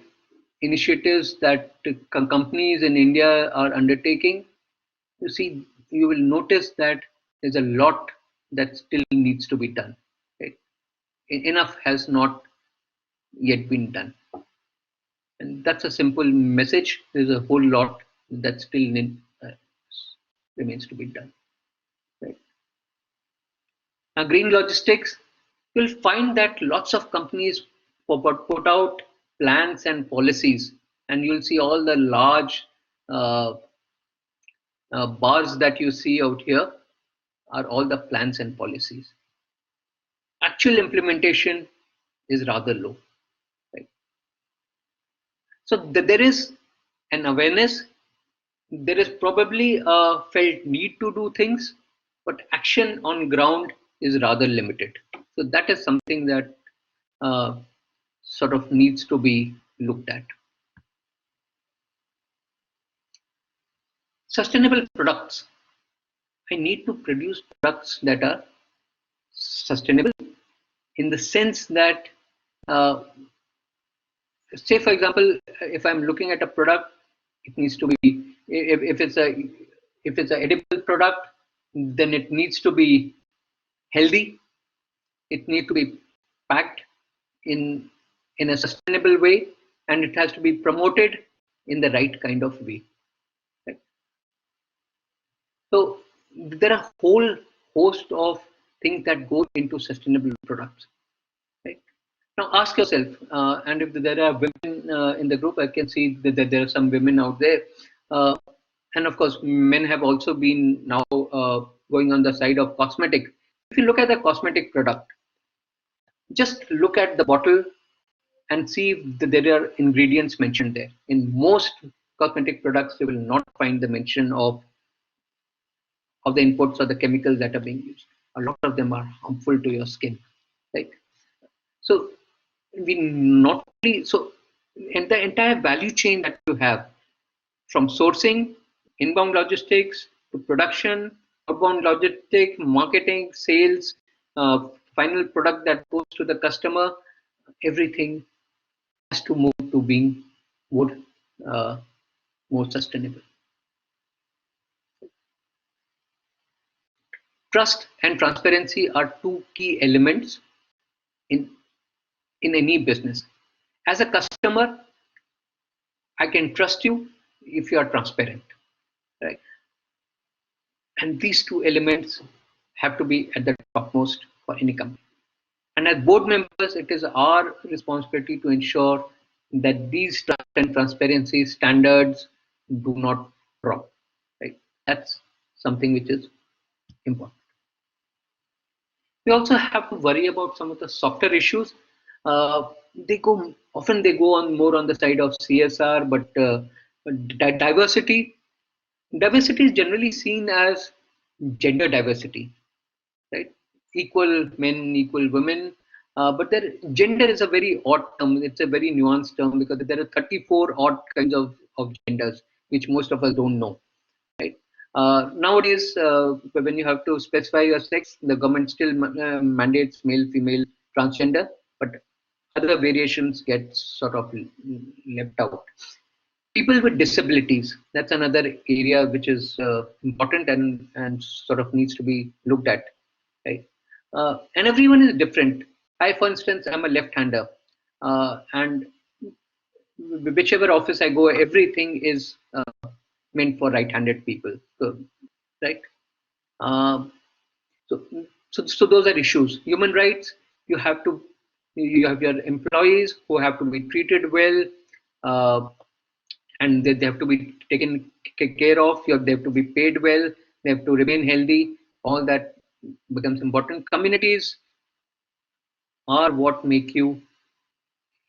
initiatives that companies in India are undertaking, you will notice that there's a lot that still needs to be done. Right? Enough has not yet been done. And that's a simple message. There's a whole lot that still remains to be done. Right? Now, green logistics, you'll find that lots of companies put out plans and policies, and you'll see all the large uh, bars that you see out here are all the plans and policies. Actual implementation is rather low. Right? So there is an awareness. There is probably a felt need to do things, but action on ground is rather limited. So that is something that uh, sort of needs to be looked at. Sustainable products. I need to produce products that are sustainable in the sense that, uh, say, for example, if I'm looking at a product, it needs to be, if it's an edible product, then it needs to be healthy. It needs to be packed in in a sustainable way, and it has to be promoted in the right kind of way. Right? So there are a whole host of things that go into sustainable products. Right? Now ask yourself, and if there are women in the group, I can see that there are some women out there, uh, and of course men have also been now going on the side of cosmetic. If you look at the cosmetic product, just look at the bottle and see if there are ingredients mentioned there. In most cosmetic products, you will not find the mention of the inputs or the chemicals that are being used. A lot of them are harmful to your skin, right? So we not only so in the entire value chain that you have, from sourcing, inbound logistics to production, outbound logistics, marketing, sales, final product that goes to the customer, everything has to move to being more uh, more sustainable. Trust and transparency are two key elements in in any business. As a customer, I can trust you if you are transparent, right? And these two elements have to be at the topmost for any company. And as board members, it is our responsibility to ensure that these trust and transparency standards do not drop. Right? That's something which is important. We also have to worry about some of the softer issues. They go on more on the side of CSR, but diversity is generally seen as gender diversity, right? Equal men, equal women. But gender is a very odd term. It's a very nuanced term because there are 34 odd kinds of genders, which most of us don't know. Right? Nowadays, when you have to specify your sex, the government still mandates male, female, transgender, but other variations get sort of left out. People with disabilities, that's another area which is important and sort of needs to be looked at, right? And everyone is different. I, for instance, I'm a left-hander, and whichever office I go, everything is meant for right-handed people, so, right? Um, so, so those are issues. Human rights, you have to, you have your employees who have to be treated well, uh, and they have to be taken care of. They have to be paid well. They have to remain healthy. All that becomes important. Communities are what make you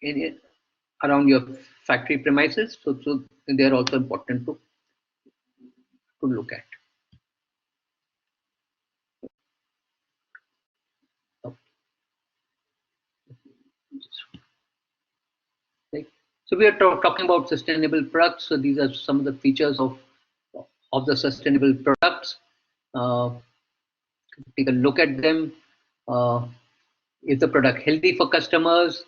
in, around your factory premises. So they are also important to look at. Right. So we are talking about sustainable products. So these are some of the features of the sustainable products. Uh, Take a look at them. Uh, is the product healthy for customers?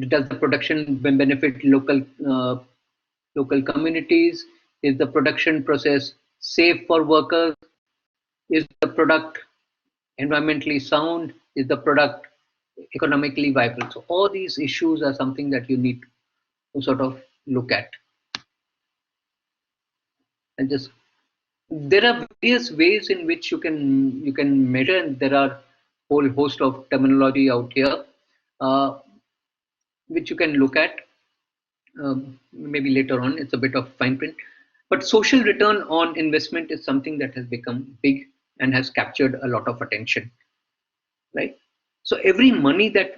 Does the production benefit local communities? Is the production process safe for workers? Is the product environmentally sound? Is the product economically viable? So all these issues are something that you need to sort of look at. And just there are various ways in which you can measure, and there are whole host of terminology out here uh, which you can look at maybe later on. It's a bit of fine print, but social return on investment is something that has become big and has captured a lot of attention, right? So every money that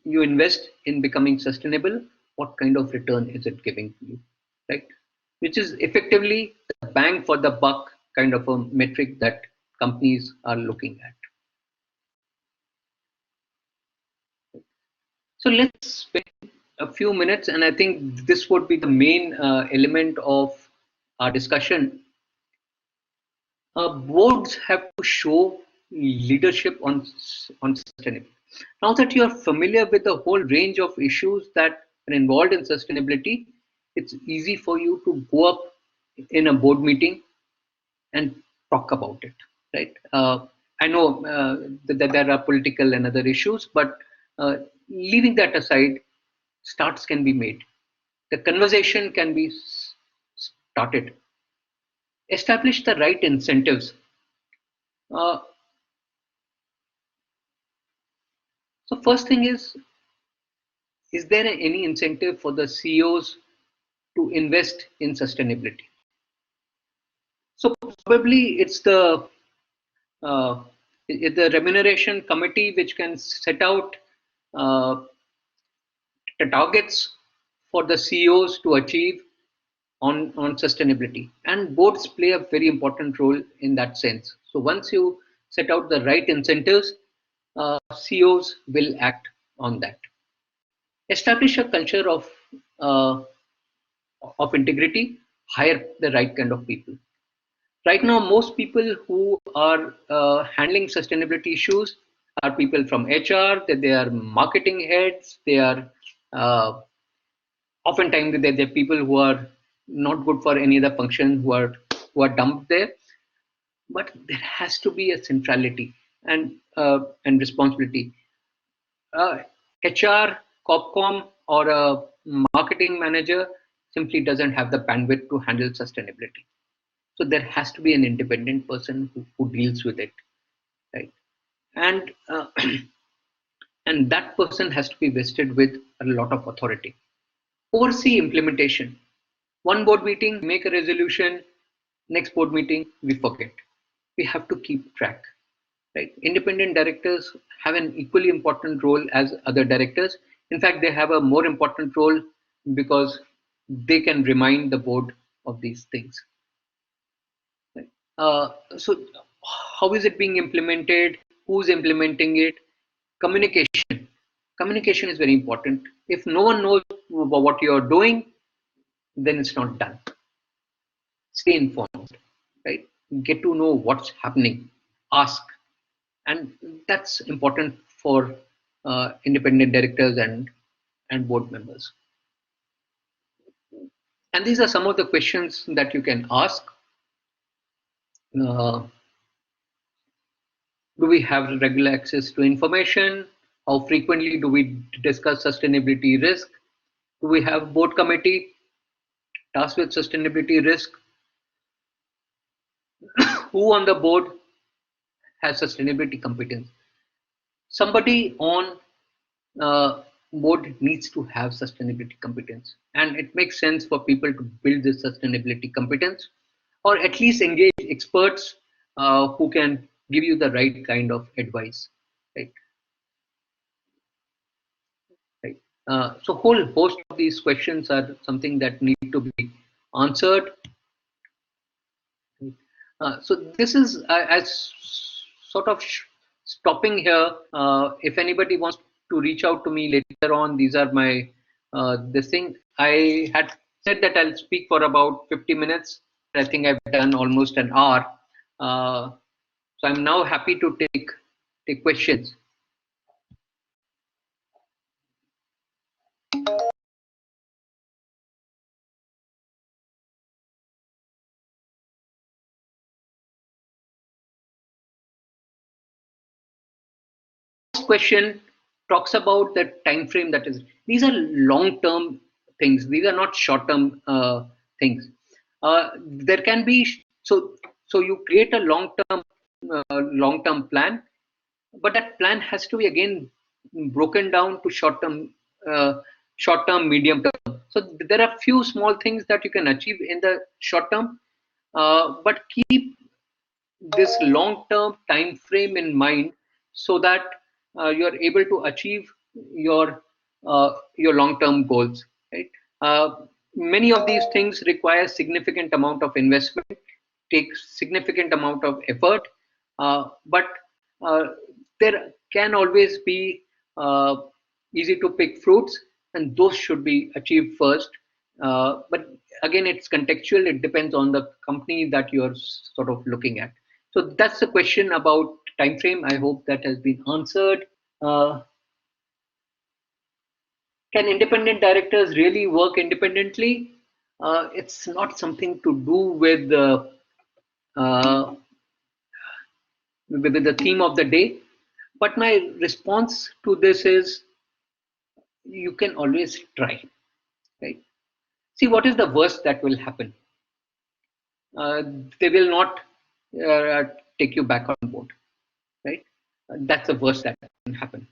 you invest in becoming sustainable, what kind of return is it giving to you, right? Which is effectively the bang for the buck kind of a metric that companies are looking at. So let's spend a few minutes, and I think this would be the main element of our discussion. Boards have to show leadership on sustainability. Now that you are familiar with the whole range of issues that are involved in sustainability, it's easy for you to go up in a board meeting and talk about it, right? I know that there are political and other issues, but leaving that aside, starts can be made. The conversation can be started. Establish the right incentives. Uh, so first thing is there any incentive for the CEOs to invest in sustainability? So probably it's uh, the remuneration committee which can set out uh, the targets for the CEOs to achieve on sustainability. And boards play a very important role in that sense. So once you set out the right incentives, CEOs will act on that. Establish a culture uh, of integrity, hire the right kind of people. Right now, most people who are handling sustainability issues are people from HR, that they are marketing heads, they are oftentimes they're people who are not good for any other function, who are dumped there. But there has to be a centrality and responsibility. HR, Copcom, or a marketing manager simply doesn't have the bandwidth to handle sustainability. So there has to be an independent person who deals with it, right? And and that person has to be vested with a lot of authority. Oversee implementation. One board meeting, make a resolution. Next board meeting, we forget. We have to keep track, right? Independent directors have an equally important role as other directors. In fact, they have a more important role because they can remind the board of these things. Right? So, how is it being implemented? Who's implementing it? Communication. Communication is very important. If no one knows what you're doing, then it's not done. Stay informed, right? Get to know what's happening. Ask, and that's important for independent directors and board members. And these are some of the questions that you can ask. Uh, do we have regular access to information? How frequently do we discuss sustainability risk? Do we have board committee tasked with sustainability risk? Who on the board has sustainability competence? Somebody on board needs to have sustainability competence, and it makes sense for people to build this sustainability competence, or at least engage experts who can give you the right kind of advice, right? Right. So whole host of these questions are something that need to be answered. So this is as sort of stopping here. If anybody wants to reach out to me later on, these are my this thing. I had said that I'll speak for about 50 minutes. I think I've done almost an hour. So I'm now happy to take questions. Question talks about the time frame. That is, these are long term things, these are not short term things. There can be, so you create a long term plan, but that plan has to be again broken down to short term, medium term. So there are few small things that you can achieve in the short term, but keep this long-term time frame in mind, so that you are able to achieve your long-term goals. Right? Many of these things require significant amount of investment, take significant amount of effort, but uh, there can always be easy to pick fruits, and those should be achieved first. But again, it's contextual. It depends on the company that you're sort of looking at. So that's the question about time frame. I hope that has been answered. Uh, can independent directors really work independently? It's not something to do uh, with the theme of the day. But my response to this is, you can always try, right? See, what is the worst that will happen? Uh, they will not uh, take you back on board, right? That's the worst that can happen.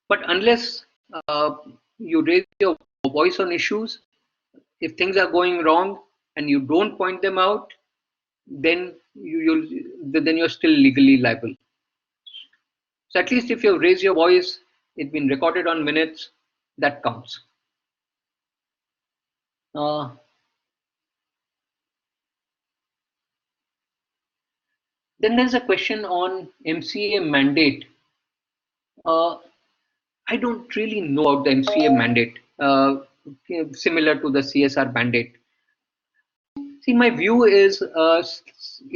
But unless uh, you raise your voice on issues, if things are going wrong and you don't point them out, then you're still legally liable. So at least if you raise your voice, it's been recorded on minutes, that counts. Uh, then there's a question on MCA mandate. Uh, I don't really know about the MCA mandate, similar to the CSR mandate. See, my view is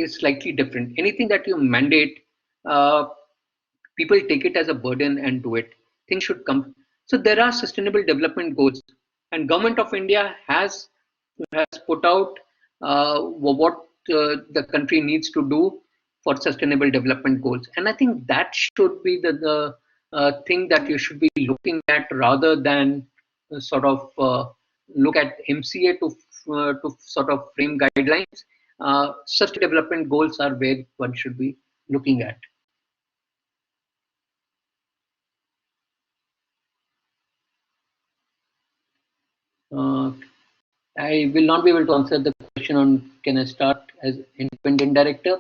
slightly different. Anything that you mandate, uh, people take it as a burden and do it. Things should come. So there are sustainable development goals, and Government of India has put out what the country needs to do for sustainable development goals, and I think that should be the thing that you should be looking at, rather than sort of look at MCA to sort of frame guidelines. Sustainable development goals are where one should be looking at. Uh, I will not be able to answer the question on can I start as independent director.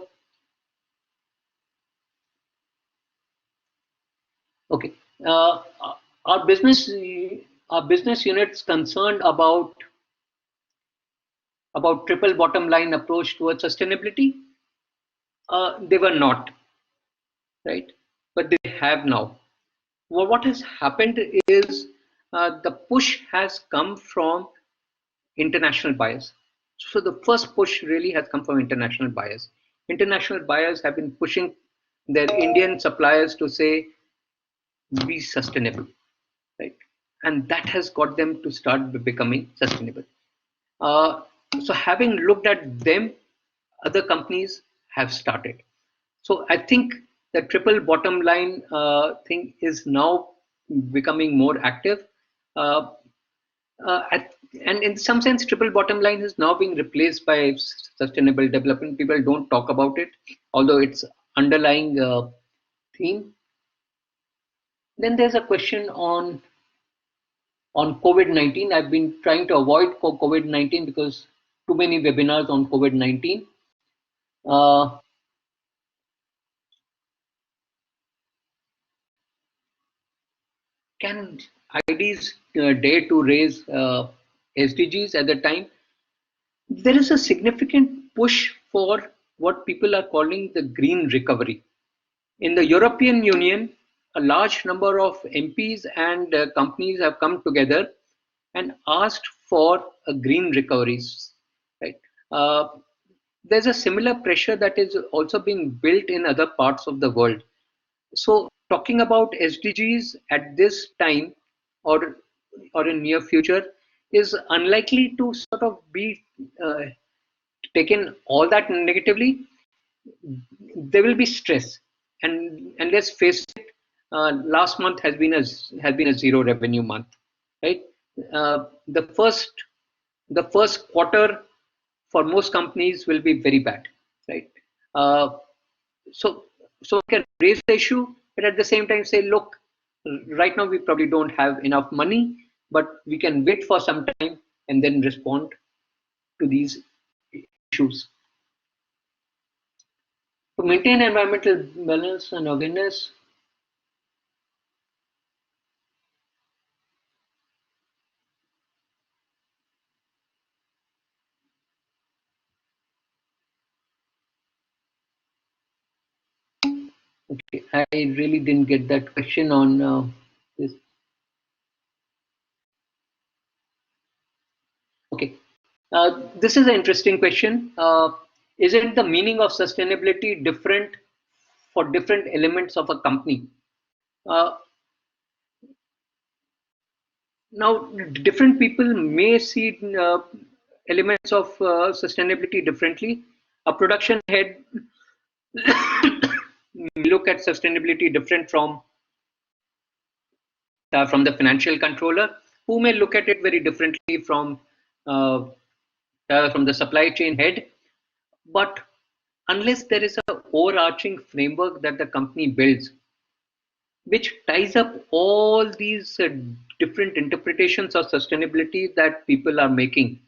Okay, uh, our business our business units concerned about triple bottom line approach towards sustainability. They were not, right, but they have now. Well, what has happened is the push has come from international buyers. So the first push really has come from international buyers. International buyers have been pushing their Indian suppliers to say, be sustainable, right? And that has got them to start becoming sustainable. So having looked at them, other companies have started. So I think the triple bottom line thing is now becoming more active. Uh, uh, at, and in some sense, triple bottom line is now being replaced by sustainable development. People don't talk about it, although it's underlying theme. Then there's a question on COVID-19. I've been trying to avoid COVID-19 because too many webinars on COVID-19. Uh, can IDs dare to raise SDGs at the time? There is a significant push for what people are calling the green recovery. In the European Union, a large number of MPs and companies have come together and asked for a green recoveries. Right? Uh, there's a similar pressure that is also being built in other parts of the world. So talking about SDGs at this time or in near future is unlikely to sort of be taken all that negatively. There will be stress, and let's face it, last month has been a zero revenue month, right? Uh, the first the first quarter for most companies will be very bad, right? uh, so so we can raise the issue, but at the same time say, look, right now we probably don't have enough money, but we can wait for some time and then respond to these issues. To maintain environmental balance and awareness, okay, I really didn't get that question on this. Okay, this is an interesting question. Isn't the meaning of sustainability different for different elements of a company? Uh, Now, different people may see elements of sustainability differently. A production head may look at sustainability different from the financial controller, who may look at it very differently uh, from the supply chain head. But unless there is an overarching framework that the company builds, which ties up all these different interpretations of sustainability that people are making,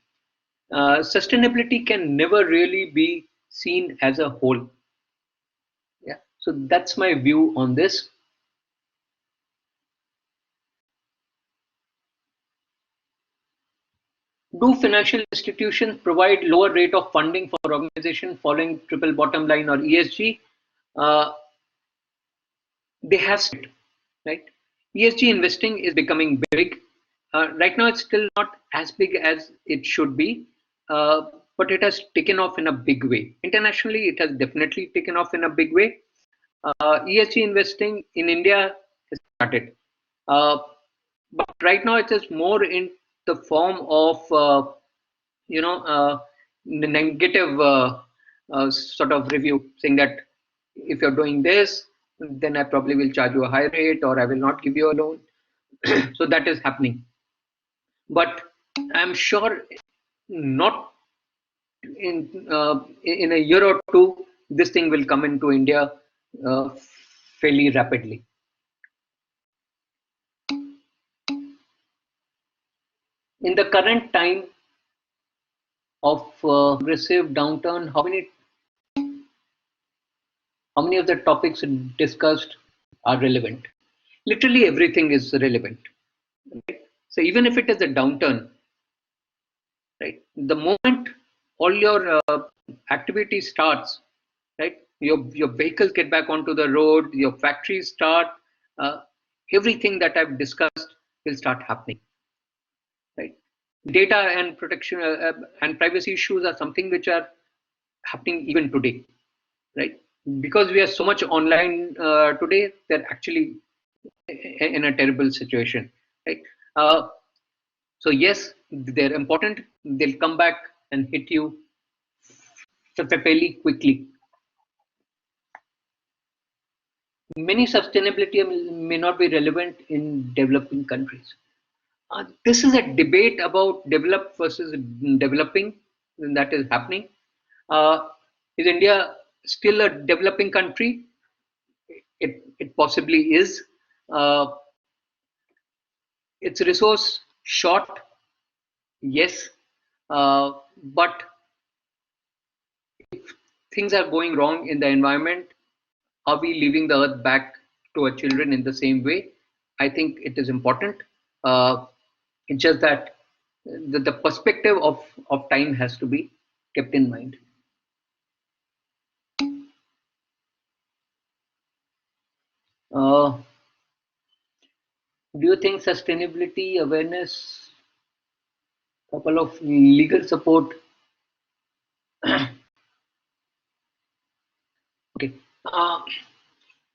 sustainability can never really be seen as a whole. Yeah, so that's my view on this. Do financial institutions provide lower rate of funding for organization following triple bottom line or ESG? Uh, they have, right? ESG investing is becoming big. Right now, it's still not as big as it should be, but it has taken off in a big way. Internationally, it has definitely taken off in a big way. ESG investing in India has started, uh, but right now it is more in the form of negative sort of review, saying that if you're doing this, then I probably will charge you a high rate, or I will not give you a loan. So that is happening, but I'm sure not in a year or two, this thing will come into India uh, fairly rapidly. In the current time of aggressive downturn, how many of the topics discussed are relevant? Literally everything is relevant, right? So even if it is a downturn, right, the moment all your activity starts, right, your vehicles get back onto the road, your factories start, uh, everything that I've discussed will start happening, right? Data and protection and privacy issues are something which are happening even today, right? Because we are so much online today, they're actually in a terrible situation, right? So yes, they're important, they'll come back and hit you fairly quickly. Many sustainability may not be relevant in developing countries. This is a debate about developed versus developing that is happening. Is India still a developing country? It possibly is. Uh, it's resource short, yes, but if things are going wrong in the environment, are we leaving the earth back to our children in the same way? I think it is important. Uh, it's just that the perspective of time has to be kept in mind. Uh, do you think sustainability awareness, couple of legal support? Okay,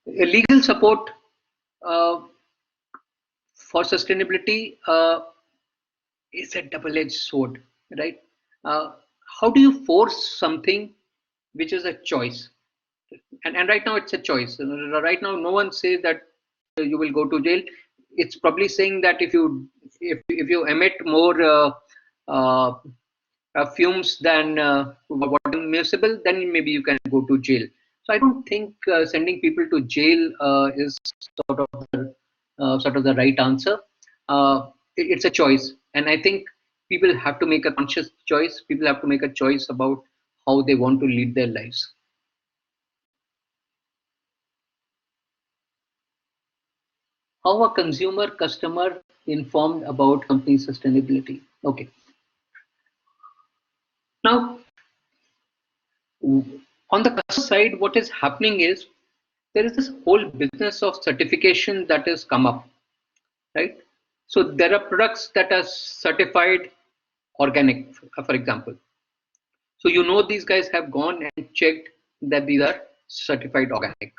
legal support uh, for sustainability is a double-edged sword, right? Uh, how do you force something which is a choice? And right now it's a choice. Right now, no one says that you will go to jail. It's probably saying that if you emit more uh, fumes than what is permissible, then maybe you can go to jail. So I don't think sending people to jail is sort of the right answer. It's a choice, and I think people have to make a conscious choice. People have to make a choice about how they want to lead their lives. How a consumer customer informed about company sustainability? Okay, now on the customer side, what is happening is there is this whole business of certification that has come up, right? So there are products that are certified organic, for example. So these guys have gone and checked that these are certified organic.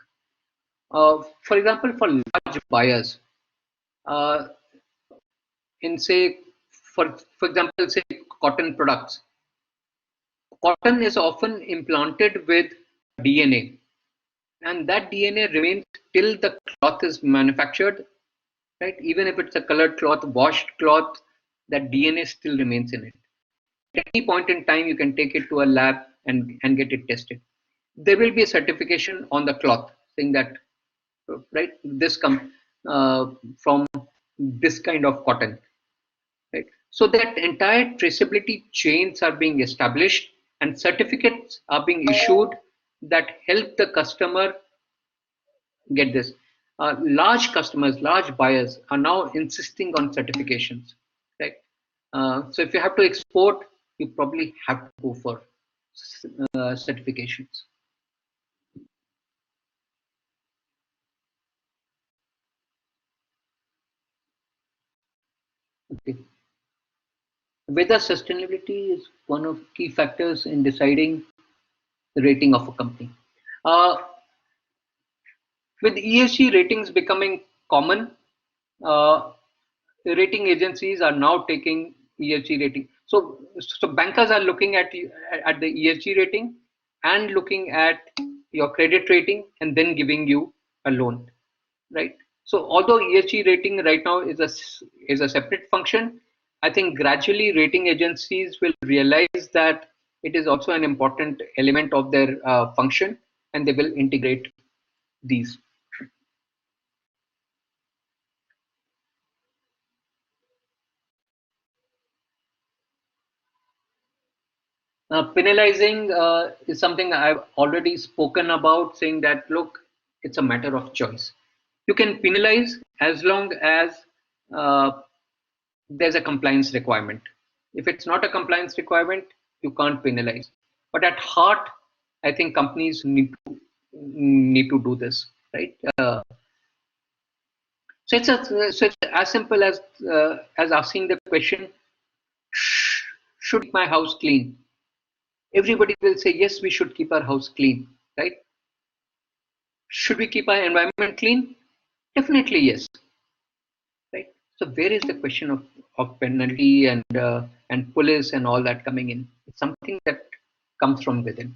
For example, for large buyers, uh, in say, for example, say cotton products, cotton is often implanted with DNA, and that DNA remains till the cloth is manufactured, right? Even if it's a colored cloth, washed cloth, that DNA still remains in it. At any point in time, you can take it to a lab and get it tested. There will be a certification on the cloth saying that, right, this comes from this kind of cotton, right? So that entire traceability chains are being established and certificates are being issued that help the customer get this. Large customers, large buyers are now insisting on certifications, right? So if you have to export, you probably have to go for certifications. Okay. Whether sustainability is one of key factors in deciding the rating of a company. Uh, with ESG ratings becoming common, uh, rating agencies are now taking ESG rating. So bankers are looking at the ESG rating and looking at your credit rating and then giving you a loan, right? So although ESG rating right now is a separate function, I think gradually rating agencies will realize that it is also an important element of their function, and they will integrate these. Penalizing is something I've already spoken about, saying that, look, it's a matter of choice. You can penalize as long as uh, there's a compliance requirement. If it's not a compliance requirement, you can't penalize. But at heart, I think companies need to do this, right? So it's as simple as asking the question, should keep my house clean? Everybody will say, yes, we should keep our house clean, right? Should we keep our environment clean? Definitely yes, right? So where is the question of penalty and police and all that coming in? It's something that comes from within.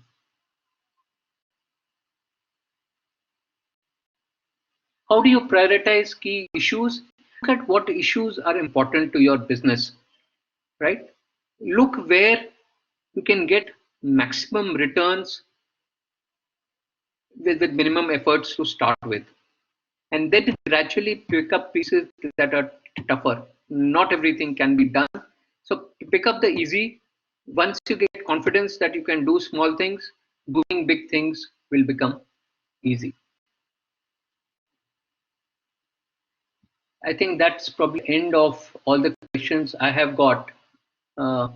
How do you prioritize key issues? Look at what issues are important to your business, right? Look where you can get maximum returns with minimum efforts to start with. And then gradually pick up pieces that are tougher. Not everything can be done. So pick up the easy. Once you get confidence that you can do small things, doing big things will become easy. I think that's probably the end of all the questions I have got. So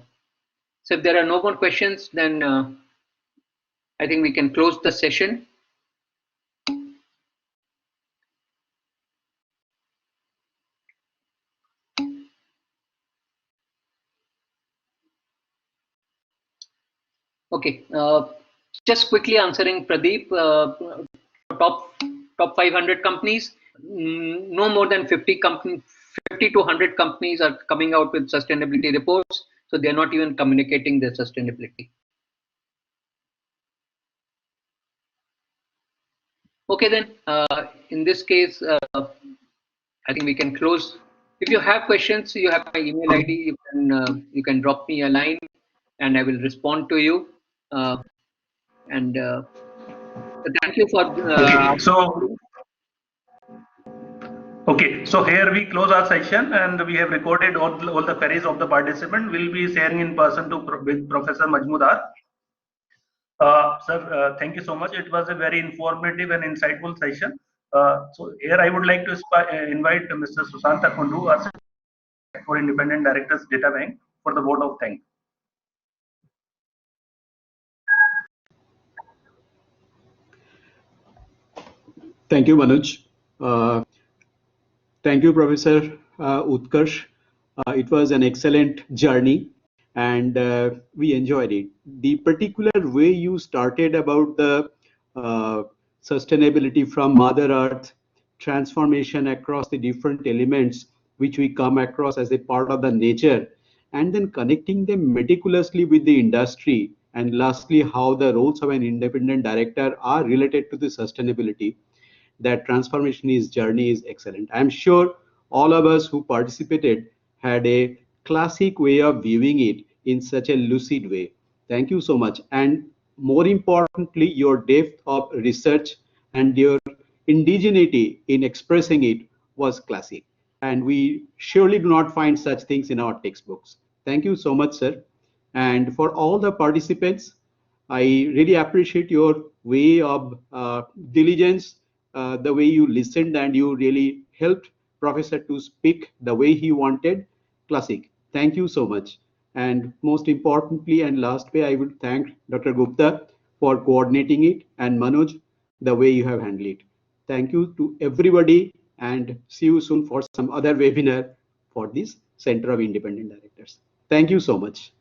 if there are no more questions, then I think we can close the session. Okay, just quickly answering Pradeep, top 500 companies, no more than 50 companies, 50 to 100 companies are coming out with sustainability reports, so they're not even communicating their sustainability. Okay, then in this case, I think we can close. If you have questions, you have my email ID. You can drop me a line, and I will respond to you. And thank you for. So here we close our session, and we have recorded all the queries of the participant. We'll be sharing in person with Professor Majmudar. Sir, thank you so much. It was a very informative and insightful session. So here I would like to invite Mr. Susanta Kundu, our for Independent Directors Data Bank, for the vote of thanks. Thank you, Manoj. Thank you, Professor Utkarsh. It was an excellent journey, and we enjoyed it. The particular way you started about the sustainability from Mother Earth, transformation across the different elements which we come across as a part of the nature, and then connecting them meticulously with the industry, and lastly, how the roles of an independent director are related to the sustainability. That transformation is journey is excellent. I'm sure all of us who participated had a classic way of viewing it in such a lucid way. Thank you so much. And more importantly, your depth of research and your indigeneity in expressing it was classic. And we surely do not find such things in our textbooks. Thank you so much, sir. And for all the participants, I really appreciate your way of diligence, the way you listened and you really helped Professor to speak the way he wanted. Classic. Thank you so much. And most importantly and last way, I would thank Dr. Gupta for coordinating it, and Manoj, the way you have handled it. Thank you to everybody, and see you soon for some other webinar for this Center of Independent Directors. Thank you so much.